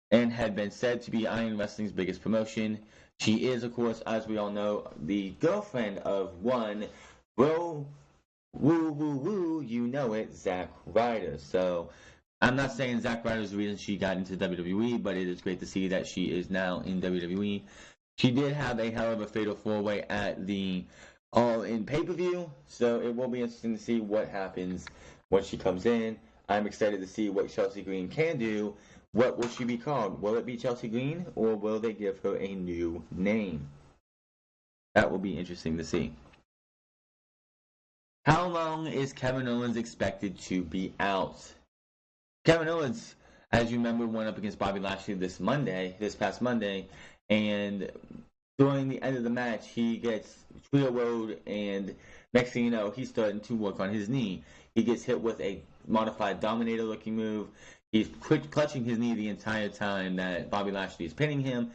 and had been said to be Iron Wrestling's biggest promotion. She is, of course, as we all know, the girlfriend of one, you know it, Zack Ryder. So, I'm not saying Zack Ryder is the reason she got into WWE, but it is great to see that she is now in WWE. She did have a hell of a fatal four-way at the All-In pay-per-view, so it will be interesting to see what happens when she comes in. I'm excited to see what Chelsea Green can do. What will she be called? Will it be Chelsea Green, or will they give her a new name? That will be interesting to see. How long is Kevin Owens expected to be out? Kevin Owens, as you remember, went up against Bobby Lashley this past Monday, and during the end of the match, he gets trio-woed, and next thing you know, he's starting to work on his knee. He gets hit with a modified Dominator-looking move. He's clutching his knee the entire time that Bobby Lashley is pinning him,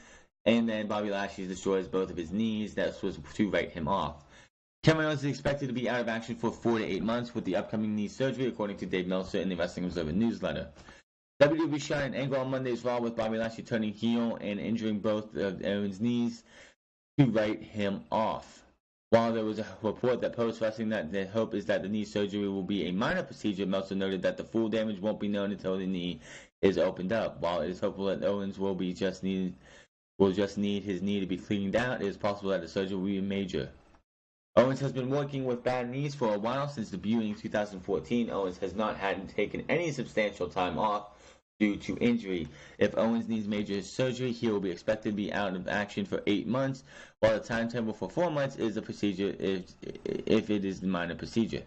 and then Bobby Lashley destroys both of his knees. That's supposed to write him off. Kevin Owens is expected to be out of action for 4 to 8 months with the upcoming knee surgery, according to Dave Meltzer in the Wrestling Observer newsletter. WWE shot an angle on Monday's Raw with Bobby Lashley turning heel and injuring both of Owens' knees to write him off. While there was a report that post-wrestling that the hope is that the knee surgery will be a minor procedure, Meltzer noted that the full damage won't be known until the knee is opened up. While it is hopeful that Owens will just need his knee to be cleaned out, it is possible that the surgery will be major. Owens has been working with bad knees for a while. Since debuting in 2014, Owens has not taken any substantial time off due to injury. If Owens needs major surgery, he will be expected to be out of action for 8 months, while the timetable for 4 months is a procedure if it is a minor procedure.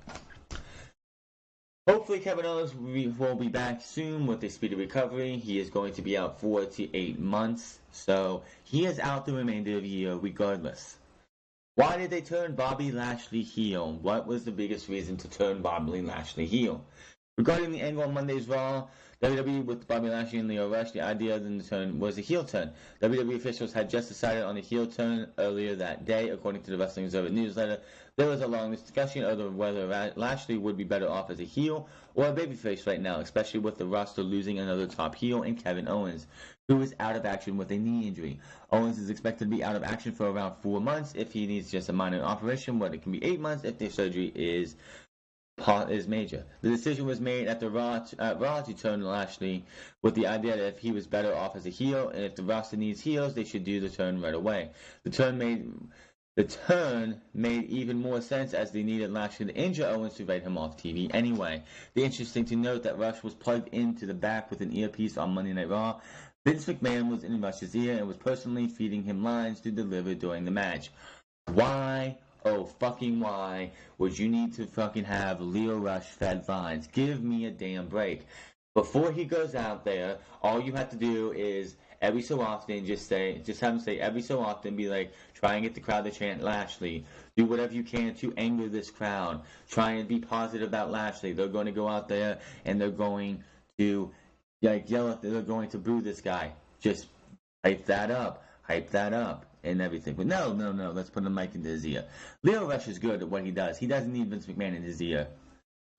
Hopefully Kevin Owens will be back soon with a speedy recovery. He is going to be out 4 to 8 months, so he is out the remainder of the year regardless. Why did they turn Bobby Lashley heel? What was the biggest reason to turn Bobby Lashley heel? Regarding the angle on Monday's Raw, WWE with Bobby Lashley and Lio Rush, the idea of the turn was a heel turn. WWE officials had just decided on a heel turn earlier that day, according to the Wrestling Observer newsletter. There was a long discussion over whether Lashley would be better off as a heel or a babyface right now, especially with the roster losing another top heel in Kevin Owens, who is out of action with a knee injury. Owens is expected to be out of action for around 4 months if he needs just a minor operation, but it can be 8 months if the surgery is major. The decision was made at Raw to turn Lashley with the idea that if he was better off as a heel, and if the roster needs heels, they should do the turn right away. The turn made even more sense as they needed Lashley to injure Owens to write him off TV anyway. It's interesting to note that Rush was plugged into the back with an earpiece on Monday Night Raw. Vince McMahon was in Rush's ear and was personally feeding him lines to deliver during the match. Why? Oh, fucking why would you need to fucking have Lio Rush fed lines? Give me a damn break. Before he goes out there, all you have to do is every so often, just have him say every so often, be like, try and get the crowd to chant Lashley. Do whatever you can to anger this crowd. Try and be positive about Lashley. They're going to go out there and they're going to yell at, they're going to boo this guy. Just hype that up, and everything. But no, let's put the mic into his ear. Leo Rush is good at what he does. He doesn't need Vince McMahon in his ear.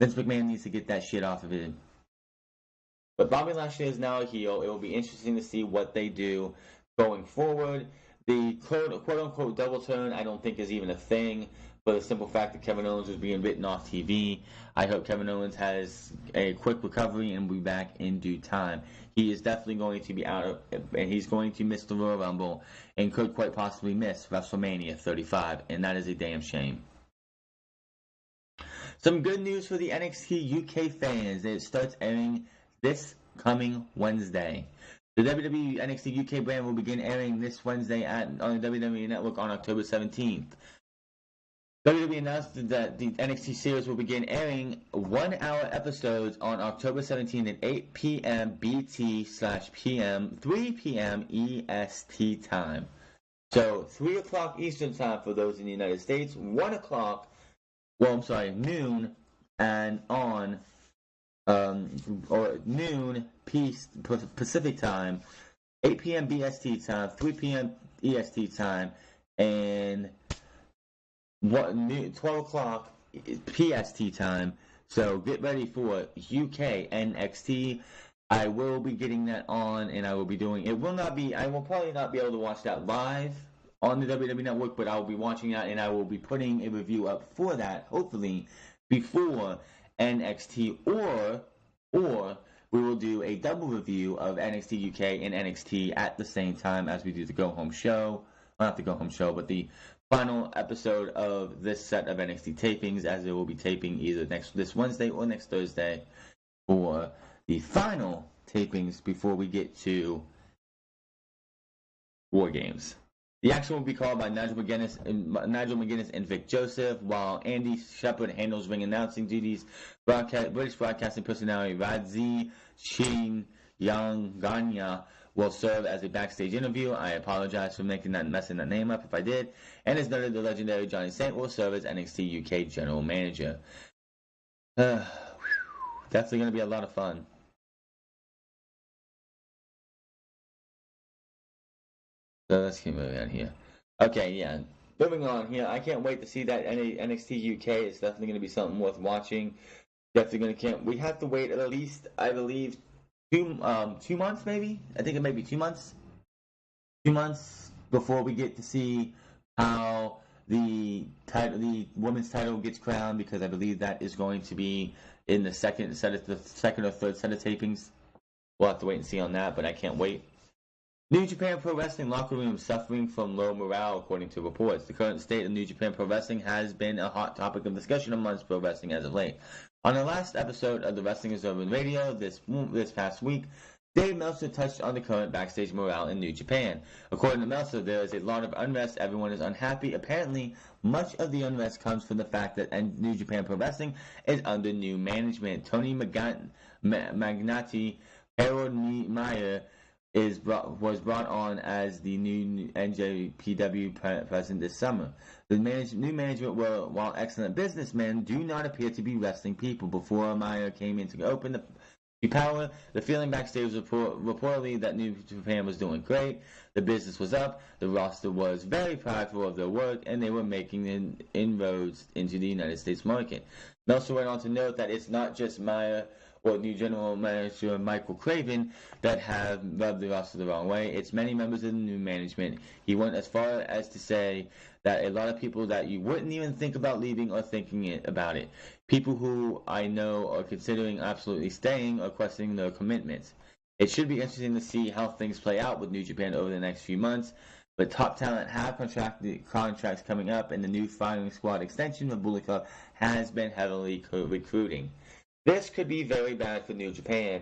Vince McMahon needs to get that shit off of him. But Bobby Lashley is now a heel. It will be interesting to see what they do going forward. The quote-unquote double turn I don't think is even a thing, for the simple fact that Kevin Owens was being written off TV. I hope Kevin Owens has a quick recovery and will be back in due time. He is definitely going to be out, and he's going to miss the Royal Rumble and could quite possibly miss WrestleMania 35, and that is a damn shame. Some good news for the NXT UK fans. It starts airing this coming Wednesday. The WWE NXT UK brand will begin airing this Wednesday on the WWE Network on October 17th. WWE announced that the NXT series will begin airing 1-hour episodes on October 17th at 8 p.m. BT/PM, 3 p.m. EST time. So 3 o'clock Eastern time for those in the United States, 1 o'clock, noon, and on or noon Pacific time, 8 p.m. BST time, 3 p.m. EST time, and 12 o'clock PST time. So get ready for UK NXT. I will be getting that on, and I will be doing. I will probably not be able to watch that live on the WWE Network, but I will be watching that, and I will be putting a review up for that, hopefully, before NXT, or we will do a double review of NXT UK and NXT at the same time as we do the go-home show. Well, not the go-home show, but the final episode of this set of NXT tapings, as it will be taping either this Wednesday or next Thursday for the final tapings before we get to War Games. The action will be called by Nigel McGuinness and Vic Joseph, while Andy Shepard handles ring announcing duties. British broadcasting personality Radzi Ching Yang Ganya will serve as a backstage interview. I apologize for messing that name up if I did. And as noted, the legendary Johnny Saint will serve as NXT UK General Manager. Definitely going to be a lot of fun. So let's keep moving on here. Okay, yeah. Moving on here. I can't wait to see that NXT UK. It's definitely going to be something worth watching. Definitely going to. We have to wait at least, I believe, 2 months maybe. I think it may be 2 months. 2 months before we get to see how the women's title gets crowned, because I believe that is going to be in the second or third set of tapings. We'll have to wait and see on that, but I can't wait. New Japan Pro Wrestling locker room suffering from low morale, according to reports. The current state of New Japan Pro Wrestling has been a hot topic of discussion amongst pro wrestling as of late. On the last episode of the Wrestling is Urban Radio this past week, Dave Meltzer touched on the current backstage morale in New Japan. According to Meltzer, there is a lot of unrest. Everyone is unhappy. Apparently, much of the unrest comes from the fact that New Japan Pro Wrestling is under new management. Tony Magnati, Harold Meyer, was brought on as the new NJPW president this summer. The new management, while excellent businessmen, do not appear to be wrestling people. Before Meyer came in to open the power, the feeling backstage was reportedly that New Japan was doing great, the business was up, the roster was very prideful of their work, and they were making inroads into the United States market. Meltzer went on to note that it's not just Meyer or new general manager Michael Craven that have rubbed the roster the wrong way. It's many members of the new management. He went as far as to say that a lot of people that you wouldn't even think about leaving or thinking about it. People who I know are considering absolutely staying or questioning their commitments. It should be interesting to see how things play out with New Japan over the next few months. But top talent have contracts coming up, and the new firing squad extension of Bullet Club has been heavily recruiting. This could be very bad for New Japan.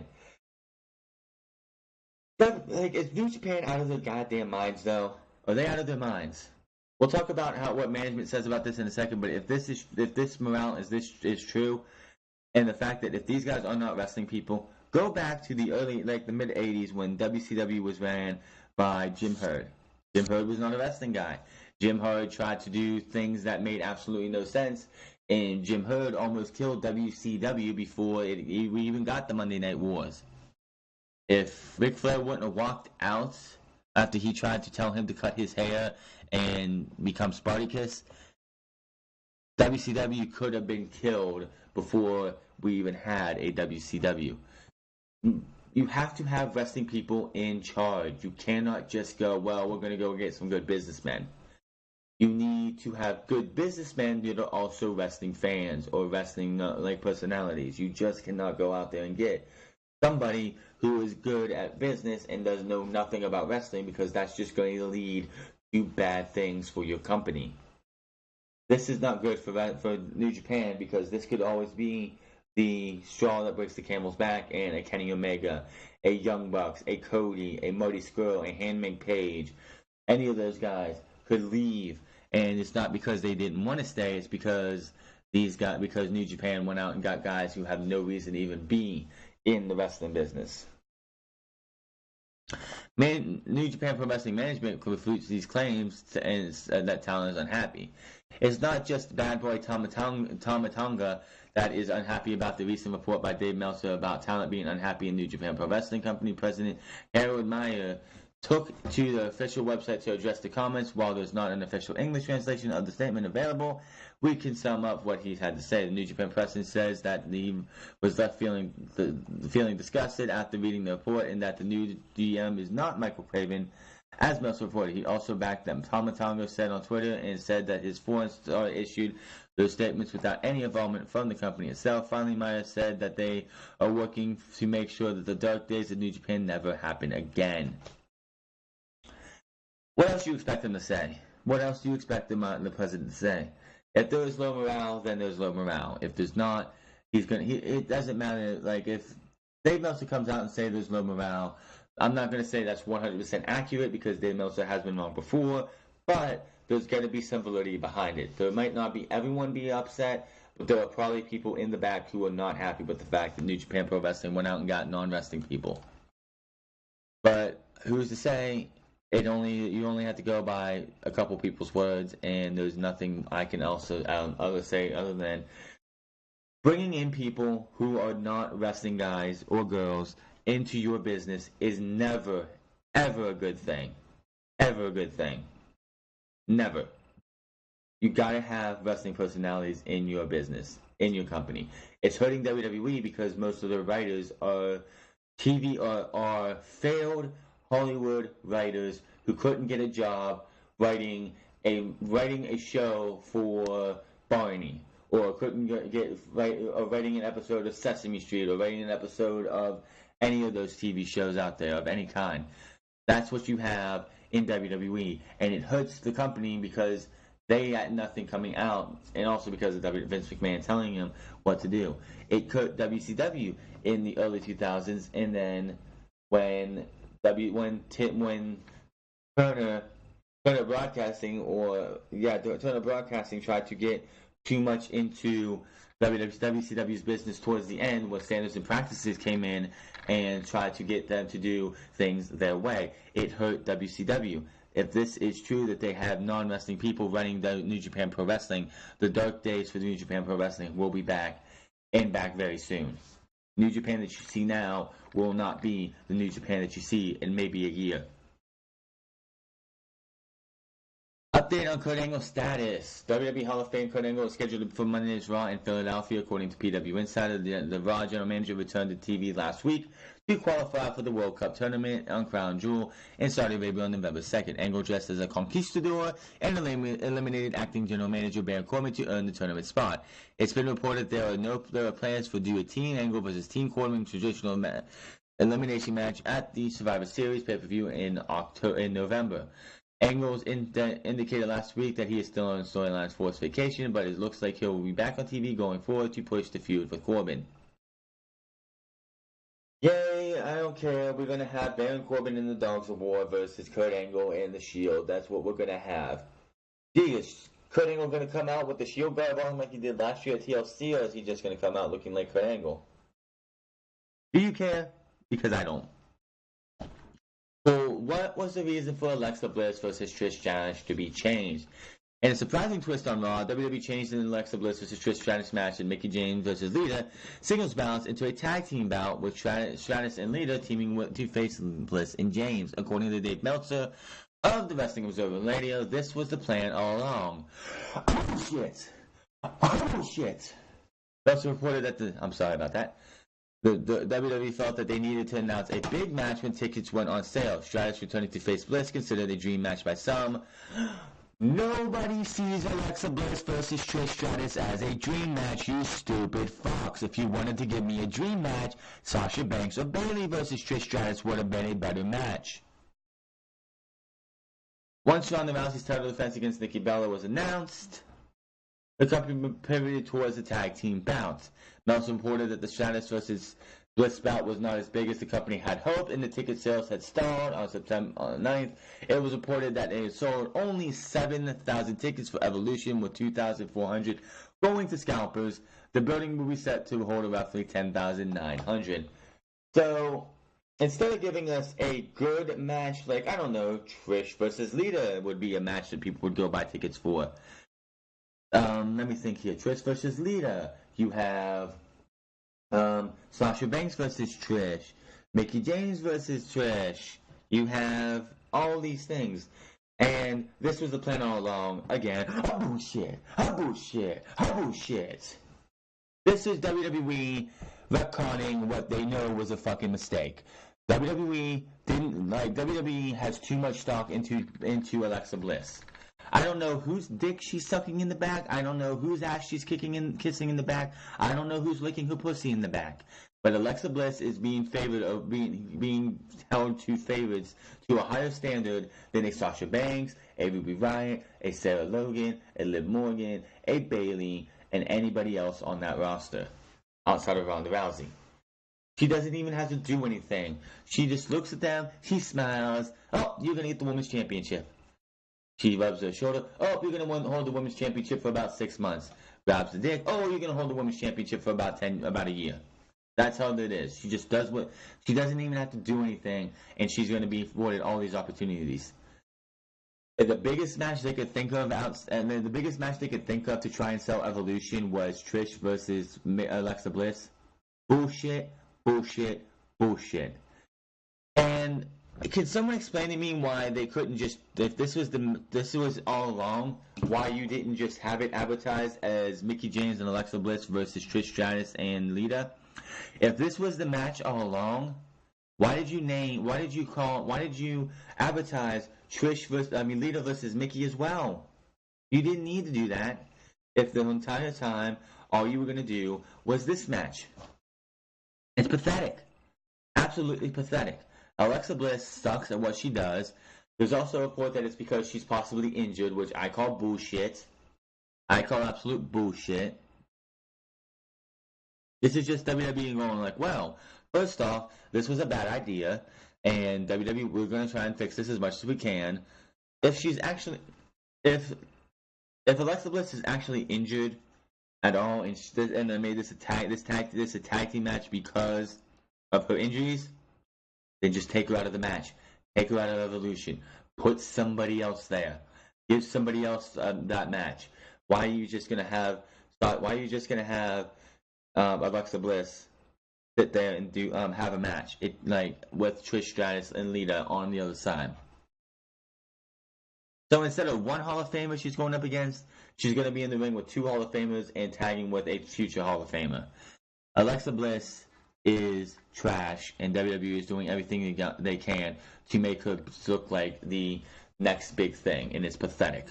But, is New Japan out of their goddamn minds, though? Are they out of their minds? We'll talk about what management says about this in a second. But if this morale is true, and the fact that if these guys are not wrestling people, Go back to the the mid '80s when WCW was ran by Jim Herd. Jim Herd was not a wrestling guy. Jim Herd tried to do things that made absolutely no sense, and Jim Herd almost killed WCW before we even got the Monday Night Wars. If Ric Flair wouldn't have walked out after he tried to tell him to cut his hair and become Spartacus, WCW could have been killed before we even had a WCW. You have to have wrestling people in charge. You cannot just go, well, we're going to go get some good businessmen. You need to have good businessmen that are also wrestling fans or wrestling personalities. You just cannot go out there and get somebody who is good at business and does know nothing about wrestling, because that's just going to lead to bad things for your company. This is not good for New Japan, because this could always be the straw that breaks the camel's back, and a Kenny Omega, a Young Bucks, a Cody, a Marty Scurll, a Hangman Page, any of those guys could leave, and it's not because they didn't want to stay, it's because because New Japan went out and got guys who have no reason to even be in the wrestling business. New Japan Pro Wrestling Management refutes these claims that talent is unhappy. It's not just Bad Boy Tama Tonga that is unhappy about the recent report by Dave Meltzer about talent being unhappy in New Japan Pro Wrestling Company. President Harold Meyer took to the official website to address the comments. While there's not an official English translation of the statement available, we can sum up what he had to say. The New Japan president says that he was left feeling disgusted after reading the report, and that the new DM is not Michael Craven, as Meltzer reported. He also backed them. Tama Tonga said on Twitter and said that his foreign star issued those statements without any involvement from the company itself. Finally, Meyer said that they are working to make sure that the dark days of New Japan never happen again. What else do you expect him to say? What else do you expect the president to say? If there is low morale, then there's low morale. If there's not, it doesn't matter. Like, if Dave Meltzer comes out and says there's low morale, I'm not going to say that's 100% accurate, because Dave Meltzer has been wrong before, but there's going to be some validity behind it. There might not be everyone be upset, but there are probably people in the back who are not happy with the fact that New Japan Pro Wrestling went out and got non-wrestling people. But who's to say? You only have to go by a couple people's words, and there's nothing I can also say other than bringing in people who are not wrestling guys or girls into your business is never, ever a good thing. Ever a good thing. Never. You gotta have wrestling personalities in your business, in your company. It's hurting WWE because most of their writers are failed Hollywood writers who couldn't get a job writing a show for Barney, or couldn't writing an episode of Sesame Street, or writing an episode of any of those TV shows out there of any kind. That's what you have in WWE, and it hurts the company because they had nothing coming out, and also because of Vince McMahon telling him what to do. It hurt WCW in the early 2000s, and then when Turner Broadcasting tried to get too much into WCW's business towards the end, where standards and practices came in and tried to get them to do things their way. It hurt WCW. If this is true that they have non-wrestling people running the New Japan Pro Wrestling, the dark days for the New Japan Pro Wrestling will be back, and back very soon. New Japan that you see now will not be the New Japan that you see in maybe a year. Update on Kurt Angle's status. WWE Hall of Fame Kurt Angle is scheduled for Monday Night's Raw in Philadelphia, according to PW Insider. The Raw general manager returned to TV last week to qualify for the World Cup tournament on Crown Jewel in Saudi Arabia on November 2nd. Angle dressed as a conquistador and eliminated acting general manager Baron Corbin to earn the tournament spot. It's been reported there are plans for Team Angle versus Team Corbin traditional elimination match at the Survivor Series pay-per-view in November. Angles indicated last week that he is still on Storyline's forced vacation, but it looks like he'll be back on TV going forward to push the feud with Corbin. Yay, I don't care. We're going to have Baron Corbin in the Dogs of War versus Kurt Angle and the Shield. That's what we're going to have. Gee, is Kurt Angle going to come out with the Shield garb on like he did last year at TLC, or is he just going to come out looking like Kurt Angle? Do you care? Because I don't. So, what was the reason for Alexa Bliss versus Trish Stratus to be changed? In a surprising twist on Raw, WWE changed the Alexa Bliss versus Trish Stratus match and Mickie James versus Lita singles bout into a tag team bout with Stratus and Lita teaming with to face Bliss and James. According to Dave Meltzer of the Wrestling Observer Radio, this was the plan all along. Oh shit! Oh shit! Meltzer reported that I'm sorry about that. The WWE felt that they needed to announce a big match when tickets went on sale. Stratus returning to face Bliss, considered a dream match by some. Nobody sees Alexa Bliss versus Trish Stratus as a dream match, you stupid fox. If you wanted to give me a dream match, Sasha Banks or Bayley versus Trish Stratus would have been a better match. Once Ronda Rousey's title defense against Nikki Bella was announced, the company pivoted towards a tag team bout. Meltzer reported that the Stratus versus Bliss bout was not as big as the company had hoped, and the ticket sales had stalled on September 9th. It was reported that they had sold only 7,000 tickets for Evolution, with 2,400 going to scalpers. The building will be set to hold roughly 10,900. So, instead of giving us a good match, like, I don't know, Trish versus Lita would be a match that people would go buy tickets for. Let me think here. Trish versus Lita. You have Sasha Banks versus Trish, Mickie James versus Trish. You have all these things. And this was the plan all along. Again, bullshit. Bullshit. This is WWE retconning what they know was a fucking mistake. WWE has too much stock into Alexa Bliss. I don't know whose dick she's sucking in the back. I don't know whose ass she's kissing in the back. I don't know who's licking her pussy in the back. But Alexa Bliss is being favored of being held to favorites to a higher standard than a Sasha Banks, a Ruby Riott, a Sarah Logan, a Liv Morgan, a Bayley, and anybody else on that roster outside of Ronda Rousey. She doesn't even have to do anything. She just looks at them, she smiles. Oh, you're gonna get the women's championship. She rubs her shoulder. Oh, you're going to hold the women's championship for about 6 months. Grabs the dick. Oh, you're going to hold the women's championship for about a year. That's how it is. She just does what... She doesn't even have to do anything, and she's going to be afforded all these opportunities. And the biggest match they could think of to try and sell Evolution was Trish versus Alexa Bliss. Bullshit. And... can someone explain to me why they couldn't just, if this was all along, why you didn't just have it advertised as Mickie James and Alexa Bliss versus Trish Stratus and Lita? If this was the match all along, why did you advertise Lita versus Mickie as well? You didn't need to do that if the entire time all you were going to do was this match. It's pathetic. Absolutely pathetic. Alexa Bliss sucks at what she does. There's also a report that it's because she's possibly injured, which I call bullshit. I call absolute bullshit. This is just WWE going like, well, first off, this was a bad idea, and WWE, we're going to try and fix this as much as we can. If Alexa Bliss is actually injured at all, and they made this a tag team match because of her injuries, then just take her out of the match. Take her out of Evolution. Put somebody else there. Give somebody else that match. Why are you just gonna have Alexa Bliss sit there and have a match? With Trish Stratus and Lita on the other side. So instead of one Hall of Famer she's going up against, she's gonna be in the ring with 2 Hall of Famers and tagging with a future Hall of Famer. Alexa Bliss is trash, and WWE is doing everything they can to make her look like the next big thing, and it's pathetic.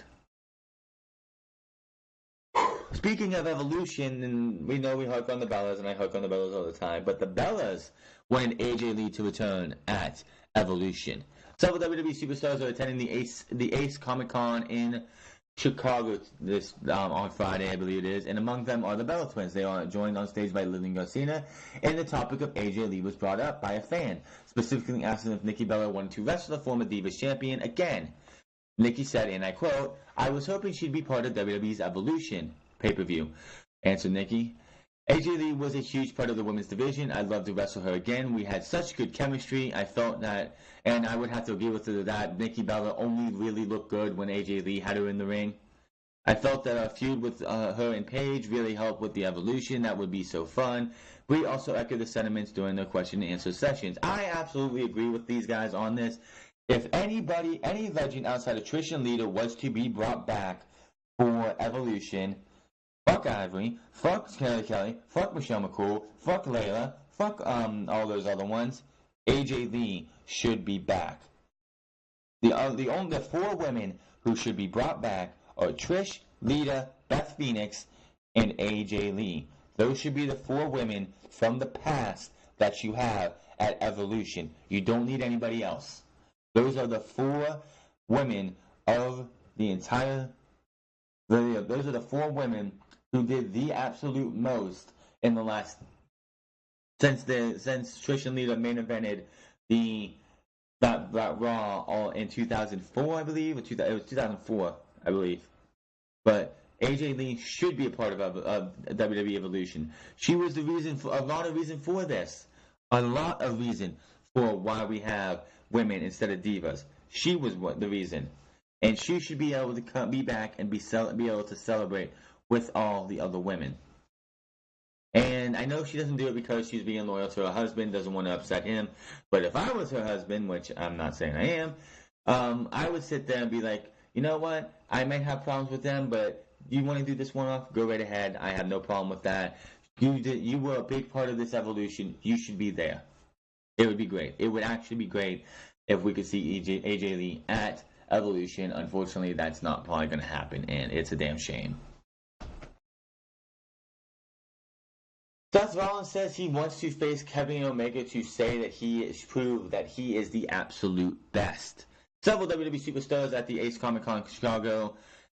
Speaking of Evolution, and we know we hark on the Bellas, and I hark on the Bellas all the time, but the Bellas wanted AJ Lee to return at Evolution. Several WWE superstars are attending the Ace Comic-Con in Chicago this on Friday, I believe it is, and among them are the Bella Twins. They are joined on stage by Lillian Garcia, and the topic of AJ Lee was brought up by a fan, specifically asking if Nikki Bella wanted to wrestle the former Divas champion again. Nikki said, and I quote, "I was hoping she'd be part of WWE's Evolution pay-per-view." Answered Nikki, AJ Lee was a huge part of the women's division. I'd love to wrestle her again. We had such good chemistry. I felt that, and I would have to agree with her that Nikki Bella only really looked good when AJ Lee had her in the ring. I felt that our feud with her and Paige really helped with the evolution. That would be so fun. We also echoed the sentiments during the question and answer sessions. I absolutely agree with these guys on this. If anybody, any legend outside of Trish and Lita was to be brought back for Evolution, fuck Ivory, fuck Kelly, fuck Michelle McCool, fuck Layla, fuck all those other ones, AJ Lee should be back. The 4 women who should be brought back are Trish, Lita, Beth Phoenix, and AJ Lee. Those should be the 4 women from the past that you have at Evolution. You don't need anybody else. Those are the 4 women of the entire. Those are the 4 women who did the absolute most in the last since Trish and Lita main evented that Raw all in 2004, I believe. It was 2004, I believe. But AJ Lee should be a part of WWE Evolution. She was the reason for a lot of reason for this. A lot of reason for why we have women instead of divas. She was the reason. And she should be able to be back and be able to celebrate with all the other women. And I know she doesn't do it because she's being loyal to her husband, doesn't want to upset him. But if I was her husband, which I'm not saying I am, I would sit there and be like, you know what? I might have problems with them, but you want to do this one off? Go right ahead. I have no problem with that. You were a big part of this evolution. You should be there. It would be great. It would actually be great if we could see AJ Lee at Evolution. Unfortunately, that's not probably going to happen, and it's a damn shame. Seth Rollins says he wants to face Kevin Omega to say that he is proved that he is the absolute best. Several WWE superstars at the Ace Comic Con Chicago,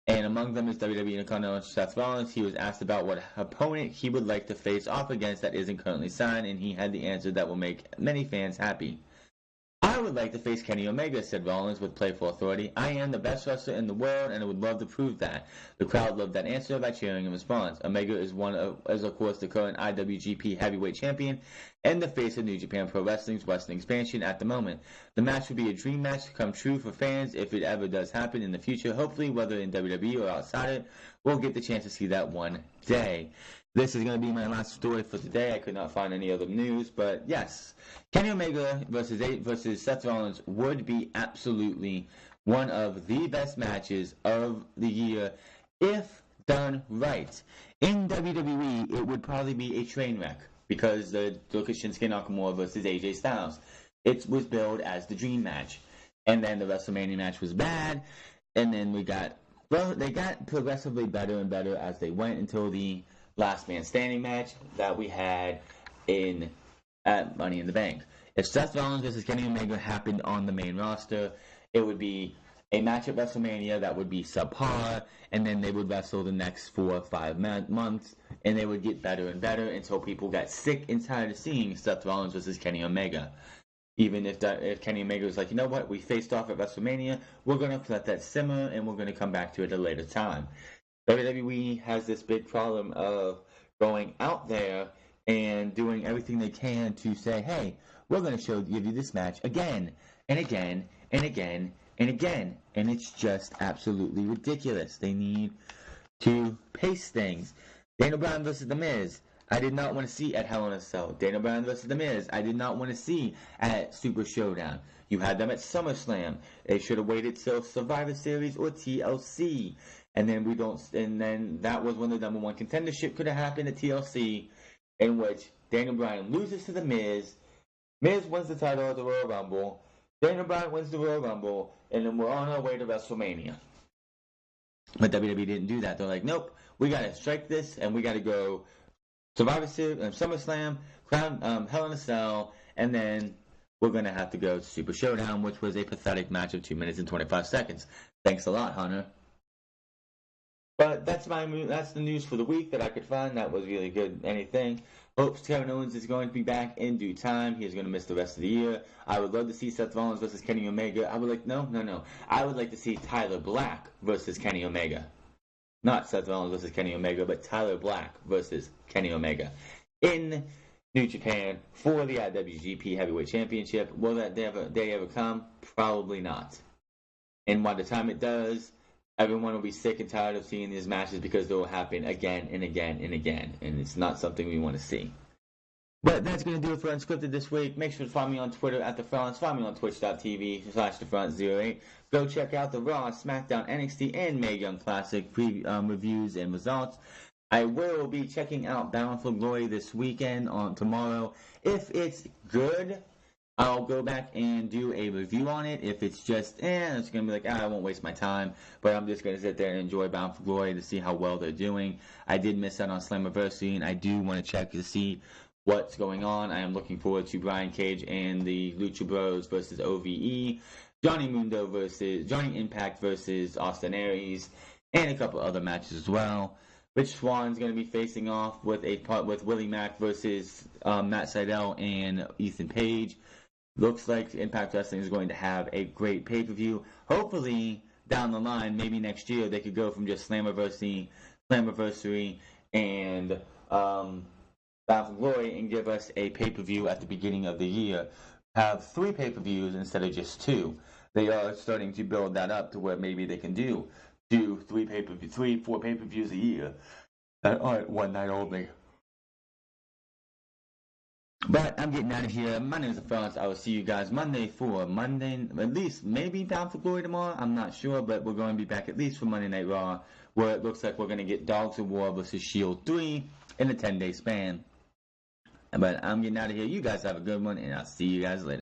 and among them is WWE Intercontinental Seth Rollins. He was asked about what opponent he would like to face off against that isn't currently signed, and he had the answer that will make many fans happy. I would like to face Kenny Omega, said Rollins with playful authority. I am the best wrestler in the world, and I would love to prove that. The crowd loved that answer by cheering in response. Omega is of course, the current IWGP Heavyweight Champion and the face of New Japan Pro Wrestling's Western expansion at the moment. The match would be a dream match to come true for fans if it ever does happen in the future. Hopefully, whether in WWE or outside it, we'll get the chance to see that one day. This is going to be my last story for today. I could not find any other news, but yes, Kenny Omega versus Seth Rollins would be absolutely one of the best matches of the year if done right. In WWE, it would probably be a train wreck because look at Shinsuke Nakamura versus AJ Styles. It was billed as the dream match, and then the WrestleMania match was bad, and then they got progressively better and better as they went until the last man standing match that we had at Money in the Bank. If Seth Rollins versus Kenny Omega happened on the main roster, it would be a match at WrestleMania that would be subpar, and then they would wrestle the next 4 or 5 months, and they would get better and better until people got sick and tired of seeing Seth Rollins versus Kenny Omega. Even if Kenny Omega was like, you know what, we faced off at WrestleMania, we're going to let that simmer, and we're going to come back to it at a later time. WWE has this big problem of going out there and doing everything they can to say, hey, we're going to give you this match again and again and again and again. And it's just absolutely ridiculous. They need to pace things. Daniel Bryan versus The Miz, I did not want to see at Hell in a Cell. Daniel Bryan versus The Miz, I did not want to see at Super Showdown. You had them at SummerSlam. They should have waited till Survivor Series or TLC. And then that was when the number one contendership could have happened at TLC, in which Daniel Bryan loses to The Miz. Miz wins the title at the Royal Rumble. Daniel Bryan wins the Royal Rumble, and then we're on our way to WrestleMania. But WWE didn't do that. They're like, nope, we got to strike this, and we got to go Survivor Series, SummerSlam, Hell in a Cell, and then we're going to have to go to Super Showdown, which was a pathetic match of 2 minutes and 25 seconds. Thanks a lot, Hunter. But that's the news for the week that I could find. That was really good. Anything. Hopes Kevin Owens is going to be back in due time. He is going to miss the rest of the year. I would love to see Seth Rollins versus Kenny Omega. I would like to see Tyler Black versus Kenny Omega. not Seth Rollins versus Kenny Omega, but Tyler Black versus Kenny Omega in New Japan for the IWGP Heavyweight Championship. Will that day ever come? Probably not. And by the time it does, everyone will be sick and tired of seeing these matches because they will happen again and again and again. And it's not something we want to see. But that's going to do it for Unscripted this week. Make sure to follow me on Twitter at TheFronts. Follow me on twitch.tv/TheFront08. Go check out the Raw, SmackDown, NXT, and Mae Young Classic reviews and results. I will be checking out Bound for Glory this weekend on tomorrow. If it's good, I'll go back and do a review on it. If it's just, it's going to be like, I won't waste my time. But I'm just going to sit there and enjoy Bound for Glory to see how well they're doing. I did miss out on Slammiversary, and I do want to check to see what's going on. I am looking forward to Brian Cage and the Lucha Bros versus OVE, Johnny Impact versus Austin Aries, and a couple other matches as well. Rich Swann's going to be facing off with Willie Mack versus Matt Sydal and Ethan Page. Looks like Impact Wrestling is going to have a great pay-per-view. Hopefully, down the line, maybe next year, they could go from just Slammiversary, and Bound for Glory and give us a pay-per-view at the beginning of the year. Have 3 pay-per-views instead of just 2. They are starting to build that up to where maybe they can do 4 pay-per-views a year that aren't one night only. But I'm getting out of here. My name is TheFronts. I will see you guys Monday, at least maybe Bound for Glory tomorrow. I'm not sure, but we're going to be back at least for Monday Night Raw, where it looks like we're going to get Dogs of War versus Shield 3 in a 10-day span. But I'm getting out of here. You guys have a good one, and I'll see you guys later.